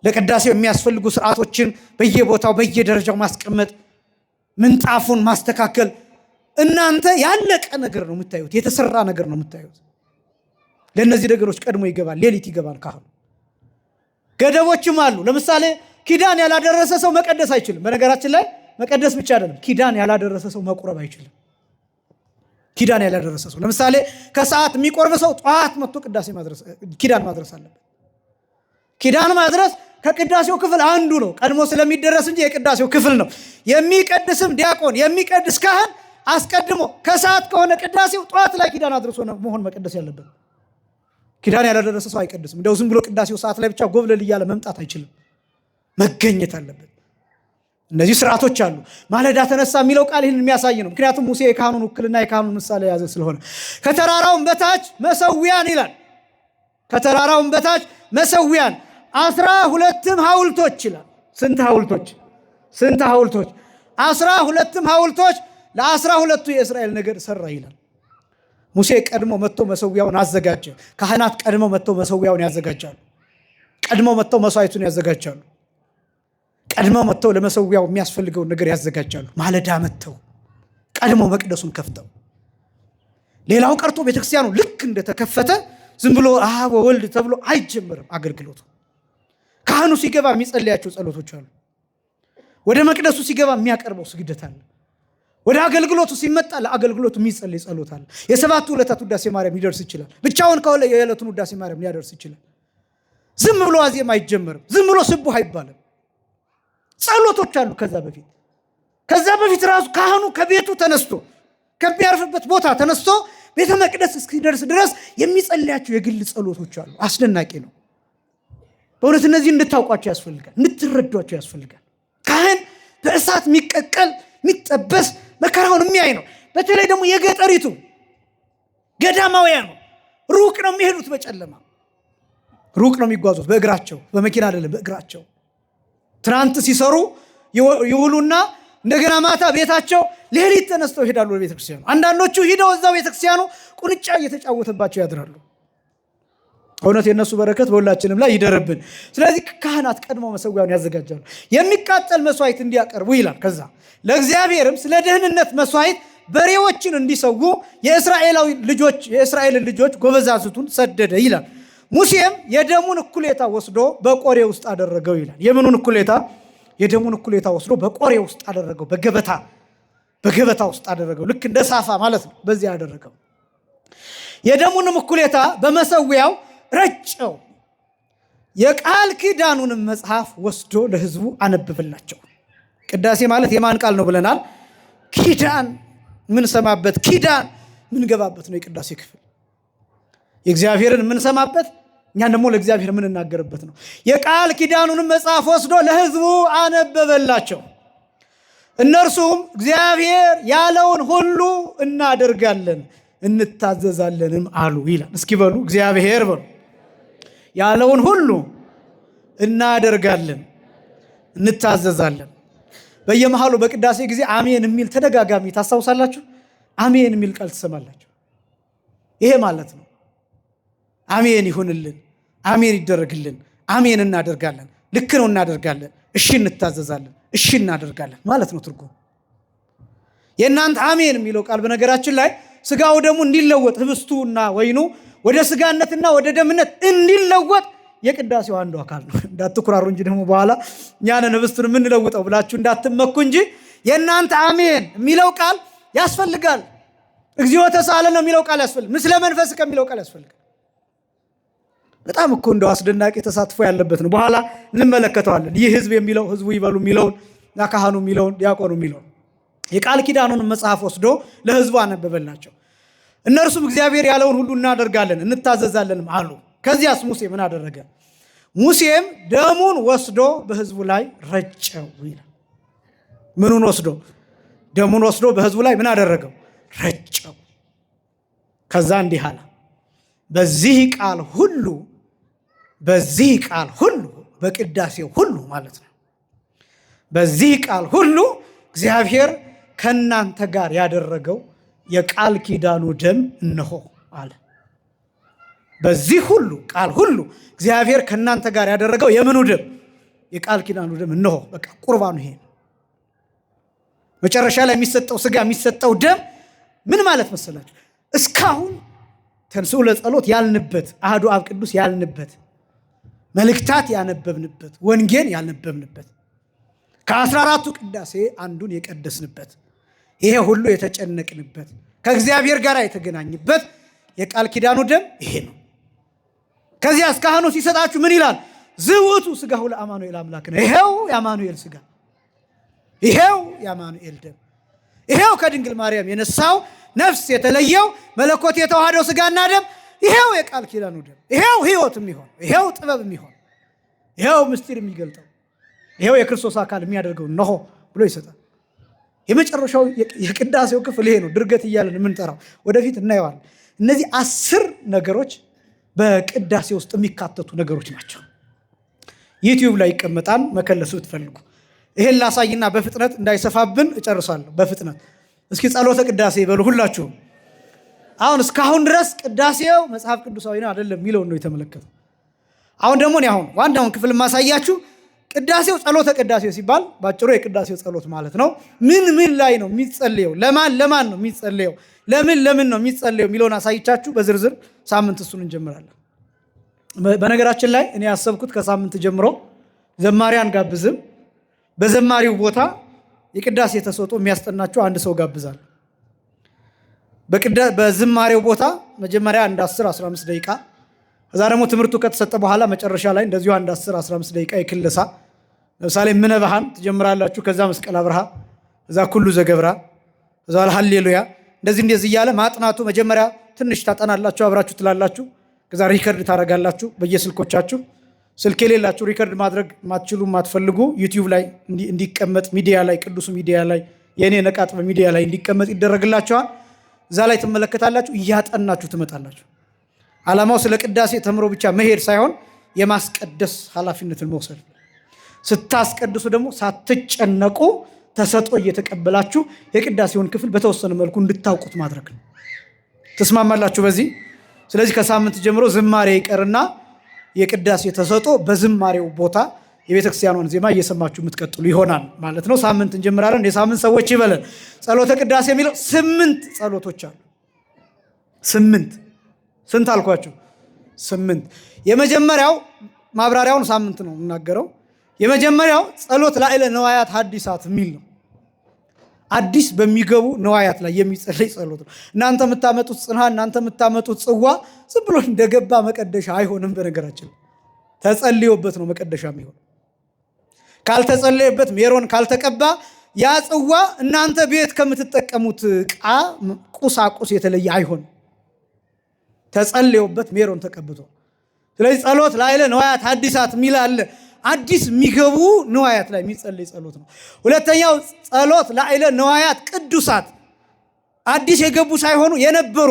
A: ለቅዳሴው የሚያስፈልጉ ስርዓቶችን በየቦታው በየደረጃው ማስቀመጥ፣ ምንጣፉን ማስተካከል። እናንተ ያለቀ ነገር ነው የምታዩት፣ የተሰራ ነገር ነው የምታዩት። ለእነዚህ ነገሮች ቀድሞ ይገባል፣ ሌሊት ይገባል ካህኑ። ገደቦችም አሉ። ለምሳሌ ኪዳን ያላደረሰ ሰው መቀደስ አይችልም። በነገራችን ላይ መቀደስ ብቻ አይደለም፣ ኪዳን ያላደረሰ ሰው መቁረብ አይችልም። ኪዳን ያላደረሰ ሰው ለምሳሌ ከሰዓት የሚቆርብ ሰው ጠዋት መጥቶ ኪዳን ማድረስ አለበት። ኪዳን ማድረስ ከቅዳሴው ክፍል አንዱ ነው። ቀድሞ ስለሚደረስ እንጂ የቅዳሴው ክፍል ነው። የሚቀድስም ዲያቆን የሚቀድስ ካህን አስቀድሞ ከሰዓት ከሆነ ቅዳሴው ጠዋት ላይ ኪዳን አድርሶ መሆን መቀደስ ያለበት። ኪዳን ያላደረሰ ሰው አይቀድስም። እንደው ዝም ብሎ ቅዳሴው ሰዓት ላይ ብቻ ጎብለል እያለ መምጣት አይችልም፣ መገኘት አለበት። እነዚህ ስርዓቶች አሉ። ማለዳ ተነሳ የሚለው ቃል ይህን የሚያሳይ ነው። ምክንያቱም ሙሴ የካህኑን ውክልና የካህኑን ምሳሌ የያዘ ስለሆነ ከተራራውን በታች መሰዊያን ይላል። ከተራራውን በታች መሰዊያን 12 ሐውልቶች ይላል። ስንት ሐውልቶች? 12 ሐውልቶች ለ12ቱ የእስራኤል ነገድ ሰራ ይላል። ሙሴ ቀድሞ መጥቶ መሰዊያውን አዘጋጀ። ካህናት ቀድሞ መጥቶ መሰዊያውን ያዘጋጃሉ። ቀድሞ መጥቶ መስዋዕቱን ያዘጋጃሉ። ቀድሞ መጥተው ለመሰዊያው የሚያስፈልገውን ነገር ያዘጋጃሉ። ማለዳ መጥተው ቀድሞ መቅደሱን ከፍተው፣ ሌላው ቀርቶ ቤተክርስቲያኑ ልክ እንደተከፈተ ዝም ብሎ አብ ወልድ ተብሎ አይጀምርም አገልግሎቱ። ካህኑ ሲገባ የሚጸልያቸው ጸሎቶች አሉ። ወደ መቅደሱ ሲገባ የሚያቀርበው ስግደት አለ። ወደ አገልግሎቱ ሲመጣ ለአገልግሎቱ የሚጸልይ ጸሎት አለ። የሰባቱ ዕለታት ውዳሴ ማርያም ሊደርስ ይችላል። ብቻውን ከሆነ የዕለቱን ውዳሴ ማርያም ሊያደርስ ይችላል። ዝም ብሎ አዜም አይጀመርም። ዝም ብሎ ስቡህ አይባልም። ጸሎቶች አሉ። ከዛ በፊት ራሱ ካህኑ ከቤቱ ተነስቶ ከሚያርፍበት ቦታ ተነስቶ ቤተ መቅደስ እስኪደርስ ድረስ የሚጸልያቸው የግል ጸሎቶች አሉ። አስደናቂ ነው በእውነት። እነዚህ እንድታውቋቸው ያስፈልጋል፣ እንድትረዷቸው ያስፈልጋል። ካህን በእሳት የሚቀቀል የሚጠበስ መከራውን የሚያይ ነው። በተለይ ደግሞ የገጠሪቱ ገዳማውያኑ ሩቅ ነው የሚሄዱት፣ በጨለማ ሩቅ ነው የሚጓዙት፣ በእግራቸው በመኪና አይደለም፣ በእግራቸው ትናንት ሲሰሩ ይውሉና እንደገና ማታ ቤታቸው ሌሊት ተነስተው ይሄዳሉ ወደ ቤተክርስቲያኑ። አንዳንዶቹ ሂደው እዛው ቤተክርስቲያኑ ቁንጫ እየተጫወተባቸው ያድራሉ። እውነት የነሱ በረከት በሁላችንም ላይ ይደርብን። ስለዚህ ካህናት ቀድመው መሰዊያውን ያዘጋጃሉ። የሚቃጠል መስዋዕት እንዲያቀርቡ ይላል። ከዛ ለእግዚአብሔርም ስለ ደህንነት መስዋዕት በሬዎችን እንዲሰዉ የእስራኤልን ልጆች ጎበዛዝቱን ሰደደ ይላል። ሙሴም የደሙን እኩሌታ ወስዶ በቆሬ ውስጥ አደረገው ይላል። የምኑን እኩሌታ? የደሙን እኩሌታ ወስዶ በቆሬ ውስጥ አደረገው፣ በገበታ ውስጥ አደረገው። ልክ እንደ ሳፋ ማለት ነው። በዚህ አደረገው። የደሙንም እኩሌታ በመሰዊያው ረጨው። የቃል ኪዳኑንም መጽሐፍ ወስዶ ለሕዝቡ አነበበላቸው። ቅዳሴ ማለት የማን ቃል ነው ብለናል? ኪዳን ምንሰማበት፣ ኪዳን ምንገባበት ነው የቅዳሴ ክፍል። የእግዚአብሔርን የምንሰማበት፣ እኛን ደግሞ ለእግዚአብሔር የምንናገርበት ነው። የቃል ኪዳኑንም መጽሐፍ ወስዶ ለሕዝቡ አነበበላቸው። እነርሱም እግዚአብሔር ያለውን ሁሉ እናደርጋለን እንታዘዛለንም አሉ ይላል። እስኪ በሉ እግዚአብሔር በሉ። ያለውን ሁሉ እናደርጋለን እንታዘዛለን። በየመሃሉ በቅዳሴ ጊዜ አሜን የሚል ተደጋጋሚ ታስታውሳላችሁ? አሜን የሚል ቃል ትሰማላችሁ። ይሄ ማለት ነው አሜን ይሁንልን፣ አሜን ይደረግልን፣ አሜን እናደርጋለን፣ ልክ ነው እናደርጋለን፣ እሺ እንታዘዛለን፣ እሺ እናደርጋለን ማለት ነው ትርጉም። የእናንተ አሜን የሚለው ቃል በነገራችን ላይ ስጋው ደግሞ እንዲለወጥ ህብስቱና ወይኑ ወደ ስጋነትና ወደ ደምነት እንዲለወጥ የቅዳሴው አንዱ አካል ነው። እንዳትኩራሩ እንጂ ደግሞ በኋላ እኛንን ህብስቱን የምንለውጠው ብላችሁ እንዳትመኩ እንጂ የእናንተ አሜን የሚለው ቃል ያስፈልጋል። እግዚኦ ተሳለ ነው የሚለው ቃል ያስፈልጋል። ምስለ መንፈስ ከሚለው ቃል ያስፈልጋል። በጣም እኮ እንደው አስደናቂ ተሳትፎ ያለበት ነው። በኋላ እንመለከተዋለን። ይህ ህዝብ የሚለው ህዝቡ ይበሉ የሚለውን እና ካህኑ የሚለውን ዲያቆኑ የሚለውን የቃል ኪዳኑን መጽሐፍ ወስዶ ለህዝቡ አነበበላቸው። እነርሱም እግዚአብሔር ያለውን ሁሉ እናደርጋለን እንታዘዛለንም አሉ። ከዚያስ ሙሴ ምን አደረገ? ሙሴም ደሙን ወስዶ በሕዝቡ ላይ ረጨው ይላል። ምኑን ወስዶ? ደሙን ወስዶ በሕዝቡ ላይ ምን አደረገው? ረጨው። ከዛ እንዲህ አለ፣ በዚህ ቃል ሁሉ በቅዳሴው ሁሉ ማለት ነው፣ በዚህ ቃል ሁሉ እግዚአብሔር ከእናንተ ጋር ያደረገው የቃል ኪዳኑ ደም እነሆ አለ። በዚህ ሁሉ ቃል ሁሉ እግዚአብሔር ከእናንተ ጋር ያደረገው የምኑ ደም? የቃል ኪዳኑ ደም እነሆ። በቃ ቁርባኑ ይሄ ነው። መጨረሻ ላይ የሚሰጠው ስጋ የሚሰጠው ደም ምን ማለት መሰላችሁ? እስካሁን ተንሥኡ ለጸሎት ያልንበት፣ አሐዱ አብ ቅዱስ ያልንበት፣ መልእክታት ያነበብንበት፣ ወንጌል ያነበብንበት፣ ከ14ቱ ቅዳሴ አንዱን የቀደስንበት፣ ይሄ ሁሉ የተጨነቅንበት፣ ከእግዚአብሔር ጋር የተገናኝበት የቃል ኪዳኑ ደም ይሄ ነው። ከዚያ ካህኑ ሲሰጣችሁ ምን ይላል? ዝውቱ ሥጋሁ ለአማኑኤል አምላክ ነው። ይሄው የአማኑኤል ሥጋ፣ ይሄው የአማኑኤል ደም፣ ይሄው ከድንግል ማርያም የነሳው ነፍስ የተለየው መለኮት የተዋህደው ሥጋና ደም፣ ይሄው የቃል ኪዳኑ ደም፣ ይሄው ሕይወት የሚሆን፣ ይሄው ጥበብ የሚሆን፣ ይሄው ምስጢር የሚገልጠው፣ ይሄው የክርስቶስ አካል የሚያደርገው እነሆ ብሎ ይሰጣል። የመጨረሻው የቅዳሴው ክፍል ይሄ ነው። ድርገት እያለን የምንጠራው ወደፊት እናየዋለን። እነዚህ 10 ነገሮች በቅዳሴ ውስጥ የሚካተቱ ነገሮች ናቸው። ዩቲዩብ ላይ ይቀመጣል መከለሱ ትፈልጉ። ይሄን ላሳይና በፍጥነት እንዳይሰፋብን እጨርሳለሁ። በፍጥነት እስኪ ጸሎተ ቅዳሴ ይበሉ ሁላችሁም። አሁን እስካሁን ድረስ ቅዳሴው መጽሐፍ ቅዱሳዊ ነው አይደለም የሚለውን ነው የተመለከተው። አሁን ደግሞ አሁን ዋናውን ክፍል ማሳያችሁ። ቅዳሴው ጸሎተ ቅዳሴው ሲባል ባጭሩ የቅዳሴው ጸሎት ማለት ነው። ምን ላይ ነው የሚጸልየው? ለማን ነው የሚጸልየው? ለምን ነው የሚጸልየው የሚለውን አሳይቻችሁ በዝርዝር ሳምንት እሱን እንጀምራለን። በነገራችን ላይ እኔ ያሰብኩት ከሳምንት ጀምሮ ዘማሪያን ጋብዝም፣ በዘማሪው ቦታ የቅዳሴ ተሰጥኦ የሚያስጠናቸው አንድ ሰው ጋብዛል። በዝማሬው ቦታ መጀመሪያ አንድ 10-15 ደቂቃ፣ ከዛ ደግሞ ትምህርቱ ከተሰጠ በኋላ መጨረሻ ላይ እንደዚሁ አንድ 10-15 ደቂቃ የክለሳ። ለምሳሌ ምነበሃን ትጀምራላችሁ፣ ከዛ መስቀል አብርሃ፣ ከዛ ኩሉ ዘገብራ፣ ከዛ ሃሌሉያ፣ እንደዚህ እያለ ማጥናቱ መጀመሪያ ትንሽ ታጠናላችሁ፣ አብራችሁ ትላላችሁ፣ ከዛ ሪከርድ ታደርጋላችሁ በየስልኮቻችሁ። ስልክ የሌላችሁ ሪከርድ ማድረግ ማትችሉ ማትፈልጉ ዩቲዩብ ላይ እንዲቀመጥ ሚዲያ ላይ ቅዱሱ ሚዲያ ላይ የእኔ ነቃጥበ ሚዲያ ላይ እንዲቀመጥ ይደረግላችኋል። እዛ ላይ ትመለከታላችሁ፣ እያጠናችሁ ትመጣላችሁ። ዓላማው ስለ ቅዳሴ ተምሮ ብቻ መሄድ ሳይሆን የማስቀደስ ኃላፊነትን መውሰድ። ስታስቀድሱ ደግሞ ሳትጨነቁ ተሰጥኦ እየተቀበላችሁ የቅዳሴውን ክፍል በተወሰነ መልኩ እንድታውቁት ማድረግ ነው። ትስማማላችሁ በዚህ? ስለዚህ ከሳምንት ጀምሮ ዝማሬ ይቀርና የቅዳሴ ተሰጥኦ በዝማሬው ቦታ የቤተክርስቲያኗን ዜማ እየሰማችሁ የምትቀጥሉ ይሆናል ማለት ነው። ሳምንት እንጀምራለን። የሳምንት ሰዎች ይበለን። ጸሎተ ቅዳሴ የሚለው 8 ጸሎቶች አሉ። 8 ስንት አልኳችሁ? 8። የመጀመሪያው ማብራሪያውን ሳምንት ነው የምናገረው። የመጀመሪያው ጸሎት ላዕለ ነዋያት ሐዲሳት የሚል ነው። አዲስ በሚገቡ ነዋያት ላይ የሚጸለይ ጸሎት ነው። እናንተ የምታመጡት ጽንሃ፣ እናንተ የምታመጡት ጽዋ ዝም ብሎ እንደገባ መቀደሻ አይሆንም። በነገራችን ተጸልዮበት ነው መቀደሻ የሚሆን። ካልተጸለየበት ሜሮን ካልተቀባ ያ ጽዋ እናንተ ቤት ከምትጠቀሙት ዕቃ ቁሳቁስ የተለየ አይሆንም። ተጸልዮበት ሜሮን ተቀብቶ። ስለዚህ ጸሎት ላዕለ ነዋያት ሐዲሳት የሚል አለ። አዲስ የሚገቡ ነዋያት ላይ የሚጸለይ ጸሎት ነው። ሁለተኛው ጸሎት ላዕለ ነዋያት ቅዱሳት፣ አዲስ የገቡ ሳይሆኑ የነበሩ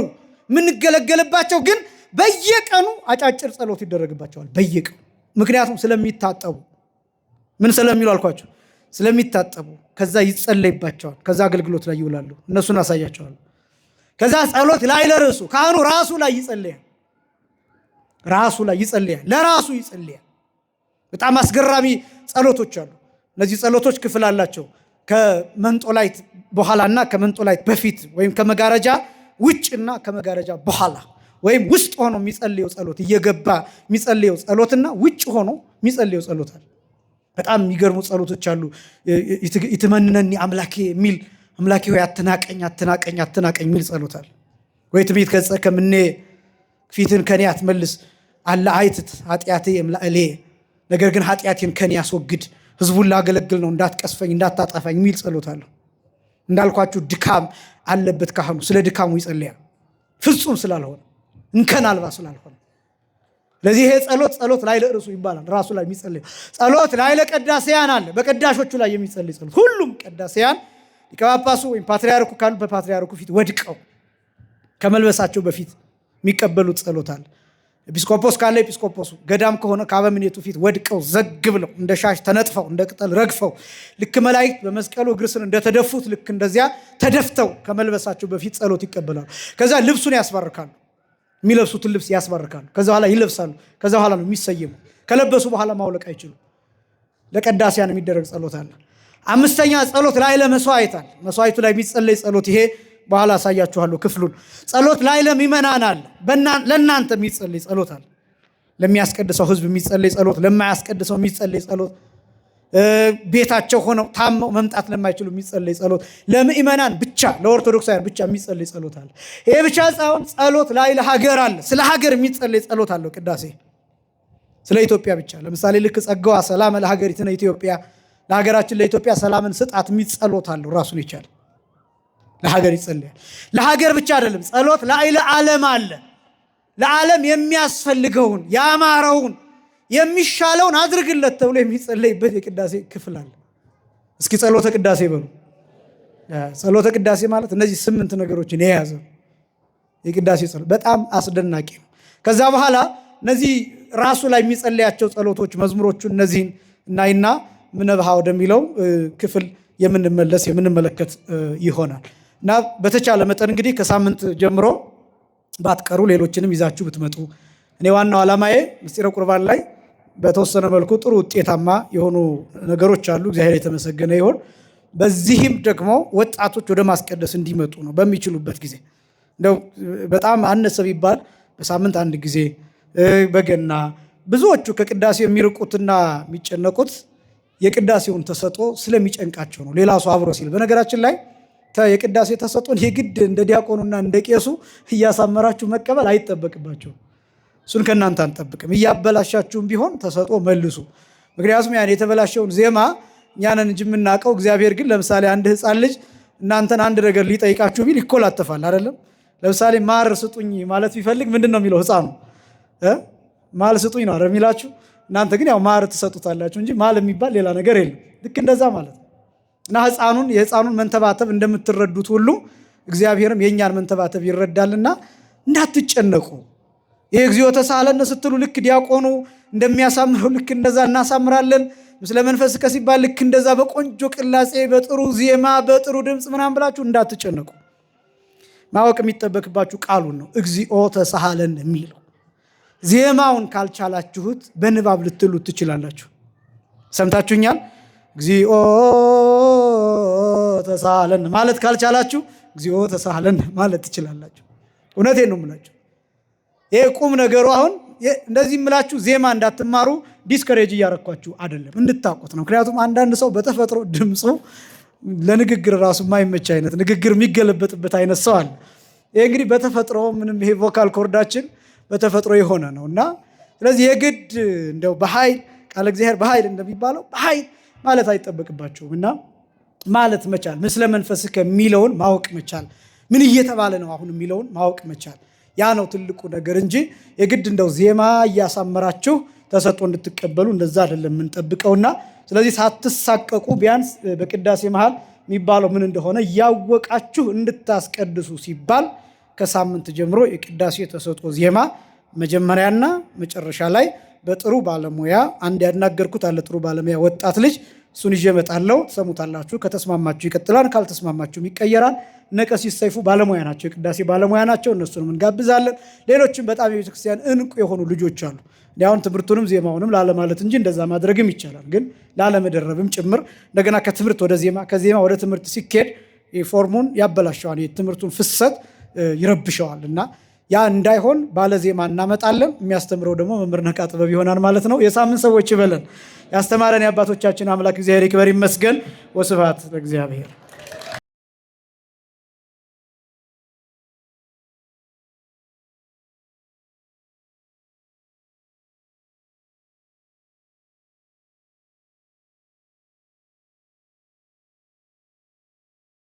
A: የምንገለገልባቸው ግን በየቀኑ አጫጭር ጸሎት ይደረግባቸዋል በየቀኑ። ምክንያቱም ስለሚታጠቡ ምን ስለሚሉ አልኳቸው? ስለሚታጠቡ ከዛ ይጸለይባቸዋል። ከዛ አገልግሎት ላይ ይውላሉ። እነሱን አሳያቸዋለሁ። ከዛ ጸሎት ላዕለ ርእሱ፣ ካህኑ ራሱ ላይ ይጸልያል። ራሱ ላይ ይጸልያል፣ ለራሱ ይጸልያል። በጣም አስገራሚ ጸሎቶች አሉ። እነዚህ ጸሎቶች ክፍል አላቸው። ከመንጦላይት በኋላና ከመንጦላይት በፊት ወይም ከመጋረጃ ውጭና ከመጋረጃ በኋላ ወይም ውስጥ ሆኖ የሚጸልየው ጸሎት፣ እየገባ የሚጸልየው ጸሎትና ውጭ ሆኖ የሚጸልየው ጸሎት አለ። በጣም የሚገርሙ ጸሎቶች አሉ። ይትመነኒ አምላኬ የሚል፣ አምላኬ ሆይ አትናቀኝ አትናቀኝ አትናቀኝ የሚል ጸሎት አለ። ወይ ትቤት ገጸ ከምኔ ፊትን ከኔ አትመልስ አለ አይትት ኃጢአቴ እምላእሌ፣ ነገር ግን ኃጢአቴን ከኔ ያስወግድ፣ ህዝቡን ላገለግል ነው እንዳትቀስፈኝ እንዳታጠፋኝ የሚል ጸሎት አለ። እንዳልኳችሁ ድካም አለበት ካህኑ። ስለ ድካሙ ይጸልያል፣ ፍጹም ስላልሆነ እንከን አልባ ስላልሆነ። ለዚህ ይሄ ጸሎት ላይ ለርሱ ይባላል። ራሱ ላይ የሚጸልይ ጸሎት ላይ ለቀዳሴያን አለ። በቀዳሾቹ ላይ የሚጸልይ ጸሎት ሁሉም ቀዳሴያን ሊቀ ጳጳሱ ወይም ፓትርያርኩ ካሉ በፓትርያርኩ ፊት ወድቀው ከመልበሳቸው በፊት የሚቀበሉት ጸሎት አለ። ኤጲስቆጶስ ካለ ኤጲስቆጶሱ፣ ገዳም ከሆነ ከአበምኔቱ ፊት ወድቀው ዘግ ብለው እንደ ሻሽ ተነጥፈው እንደ ቅጠል ረግፈው ልክ መላእክት በመስቀሉ እግር ስር እንደተደፉት ልክ እንደዚያ ተደፍተው ከመልበሳቸው በፊት ጸሎት ይቀበላሉ። ከዛ ልብሱን ያስባርካሉ። የሚለብሱትን ልብስ ያስባርካሉ። ከዛ በኋላ ይለብሳሉ። ከዛ በኋላ ነው የሚሰየሙ። ከለበሱ በኋላ ማውለቅ አይችሉም። ለቀዳሲያን የሚደረግ ጸሎት አለ። አምስተኛ ጸሎት ላይ ለመስዋዕት አለ። መስዋዕቱ ላይ የሚጸለይ ጸሎት ይሄ በኋላ አሳያችኋለሁ ክፍሉን። ጸሎት ላይ ለምእመናን አለ። ለእናንተ የሚጸለይ ጸሎት አለ። ለሚያስቀድሰው ሕዝብ የሚጸለይ ጸሎት፣ ለማያስቀድሰው የሚጸለይ ጸሎት፣ ቤታቸው ሆነው ታመው መምጣት ለማይችሉ የሚጸለይ ጸሎት፣ ለምእመናን ብቻ ለኦርቶዶክሳውያን ብቻ የሚጸለይ ጸሎት አለ። ይሄ ብቻ ሳይሆን ጸሎት ላይ ለሀገር አለ። ስለ ሀገር የሚጸለይ ጸሎት አለው ቅዳሴ። ስለ ኢትዮጵያ ብቻ ለምሳሌ ልክ ጸጋዋ ሰላም ለሀገሪቱና ኢትዮጵያ፣ ለሀገራችን ለኢትዮጵያ ሰላምን ስጣት የሚል ጸሎት አለው ራሱን ይቻላል። ለሀገር ይጸልያል። ለሀገር ብቻ አይደለም ጸሎት ላይ ለዓለም አለ። ለዓለም የሚያስፈልገውን ያማረውን የሚሻለውን አድርግለት ተብሎ የሚጸለይበት የቅዳሴ ክፍል አለ። እስኪ ጸሎተ ቅዳሴ በሉ። ጸሎተ ቅዳሴ ማለት እነዚህ 8 ነገሮችን የያዘ የቅዳሴ ጸሎት በጣም አስደናቂ ነው። ከዛ በኋላ እነዚህ ራሱ ላይ የሚጸለያቸው ጸሎቶች መዝሙሮቹ እነዚህን እናይና ምነብሃ ወደሚለው ክፍል የምንመለከት ይሆናል። እና በተቻለ መጠን እንግዲህ ከሳምንት ጀምሮ ባትቀሩ ሌሎችንም ይዛችሁ ብትመጡ እኔ ዋናው ዓላማዬ ምስጢረ ቁርባን ላይ በተወሰነ መልኩ ጥሩ ውጤታማ የሆኑ ነገሮች አሉ። እግዚአብሔር የተመሰገነ ይሁን። በዚህም ደግሞ ወጣቶች ወደ ማስቀደስ እንዲመጡ ነው። በሚችሉበት ጊዜ እንደው በጣም አነሰ ቢባል በሳምንት አንድ ጊዜ በገና ብዙዎቹ ከቅዳሴ የሚርቁትና የሚጨነቁት የቅዳሴውን ተሰጦ ስለሚጨንቃቸው ነው። ሌላ ሰው አብሮ ሲል በነገራችን ላይ የቅዳሴ ተሰጦን የግድ እንደ ዲያቆኑና እንደ ቄሱ እያሳመራችሁ መቀበል አይጠበቅባቸውም። እሱን ከእናንተ አንጠብቅም። እያበላሻችሁም ቢሆን ተሰጦ መልሱ። ምክንያቱም ያን የተበላሸውን ዜማ እኛንን እንጂ የምናውቀው። እግዚአብሔር ግን ለምሳሌ አንድ ሕፃን ልጅ እናንተን አንድ ነገር ሊጠይቃችሁ ቢል ይኮላተፋል አይደለም። ለምሳሌ ማር ስጡኝ ማለት ቢፈልግ ምንድን ነው የሚለው? ሕፃኑ ማል ስጡኝ ነው አይደል የሚላችሁ። እናንተ ግን ያው ማር ትሰጡታላችሁ እንጂ ማል የሚባል ሌላ ነገር የለም። ልክ እንደዛ ማለት ነው። እና የሕፃኑን መንተባተብ እንደምትረዱት ሁሉ እግዚአብሔርም የእኛን መንተባተብ ይረዳልና እንዳትጨነቁ። ይህ እግዚኦ ተሳሃለነ ስትሉ ልክ ዲያቆኑ እንደሚያሳምረው ልክ እንደዛ እናሳምራለን። ምስለ መንፈስከ ሲባል ልክ እንደዛ በቆንጆ ቅላጼ በጥሩ ዜማ በጥሩ ድምፅ ምናምን ብላችሁ እንዳትጨነቁ። ማወቅ የሚጠበቅባችሁ ቃሉን ነው። እግዚኦ ተሳሃለነ የሚለው ዜማውን ካልቻላችሁት በንባብ ልትሉት ትችላላችሁ። ሰምታችሁኛል? እግዚኦ ተሳሃለነ ማለት ካልቻላችሁ እግዚኦ ተሳሃለነ ማለት ትችላላችሁ። እውነቴን ነው የምላችሁ። ይሄ ቁም ነገሩ አሁን እንደዚህ የምላችሁ ዜማ እንዳትማሩ ዲስከሬጅ እያረኳችሁ አይደለም፣ እንድታውቁት ነው። ምክንያቱም አንዳንድ ሰው በተፈጥሮ ድምፁ ለንግግር ራሱ የማይመች አይነት ንግግር የሚገለበጥበት አይነት ሰው አለ። ይሄ እንግዲህ በተፈጥሮ ምንም ይሄ ቮካል ኮርዳችን በተፈጥሮ የሆነ ነው እና ስለዚህ የግድ እንደው በኃይል ቃለ እግዚአብሔር በኃይል እንደሚባለው በኃይል ማለት አይጠበቅባቸውም እና ማለት መቻል ምስለ መንፈስከ የሚለውን ማወቅ መቻል፣ ምን እየተባለ ነው አሁን የሚለውን ማወቅ መቻል፣ ያ ነው ትልቁ ነገር እንጂ የግድ እንደው ዜማ እያሳመራችሁ ተሰጥቶ እንድትቀበሉ እንደዛ አይደለም የምንጠብቀውና ስለዚህ ሳትሳቀቁ ቢያንስ በቅዳሴ መሃል የሚባለው ምን እንደሆነ እያወቃችሁ እንድታስቀድሱ ሲባል ከሳምንት ጀምሮ የቅዳሴ ተሰጥቶ ዜማ መጀመሪያና መጨረሻ ላይ በጥሩ ባለሙያ አንድ ያናገርኩት አለ። ጥሩ ባለሙያ ወጣት ልጅ እሱን ይዤ እመጣለሁ። ትሰሙታላችሁ። ከተስማማችሁ ይቀጥላል፣ ካልተስማማችሁም ይቀየራል። እነ ቀሲስ ሰይፉ ባለሙያ ናቸው፣ የቅዳሴ ባለሙያ ናቸው። እነሱንም እንጋብዛለን። ሌሎችም በጣም የቤተክርስቲያን እንቁ የሆኑ ልጆች አሉ። አሁን ትምህርቱንም ዜማውንም ላለማለት እንጂ እንደዛ ማድረግም ይቻላል፣ ግን ላለመደረብም ጭምር እንደገና ከትምህርት ወደ ዜማ ከዜማ ወደ ትምህርት ሲኬድ ፎርሙን ያበላሸዋል፣ የትምህርቱን ፍሰት ይረብሸዋል እና ያ እንዳይሆን ባለ ዜማ እናመጣለን። የሚያስተምረው ደግሞ መምህር ነቃ ጥበብ ይሆናል ማለት ነው። የሳምንት ሰዎች ይበለን። ያስተማረን የአባቶቻችን አምላክ እግዚአብሔር ይክበር ይመስገን። ወስብሐት ለእግዚአብሔር።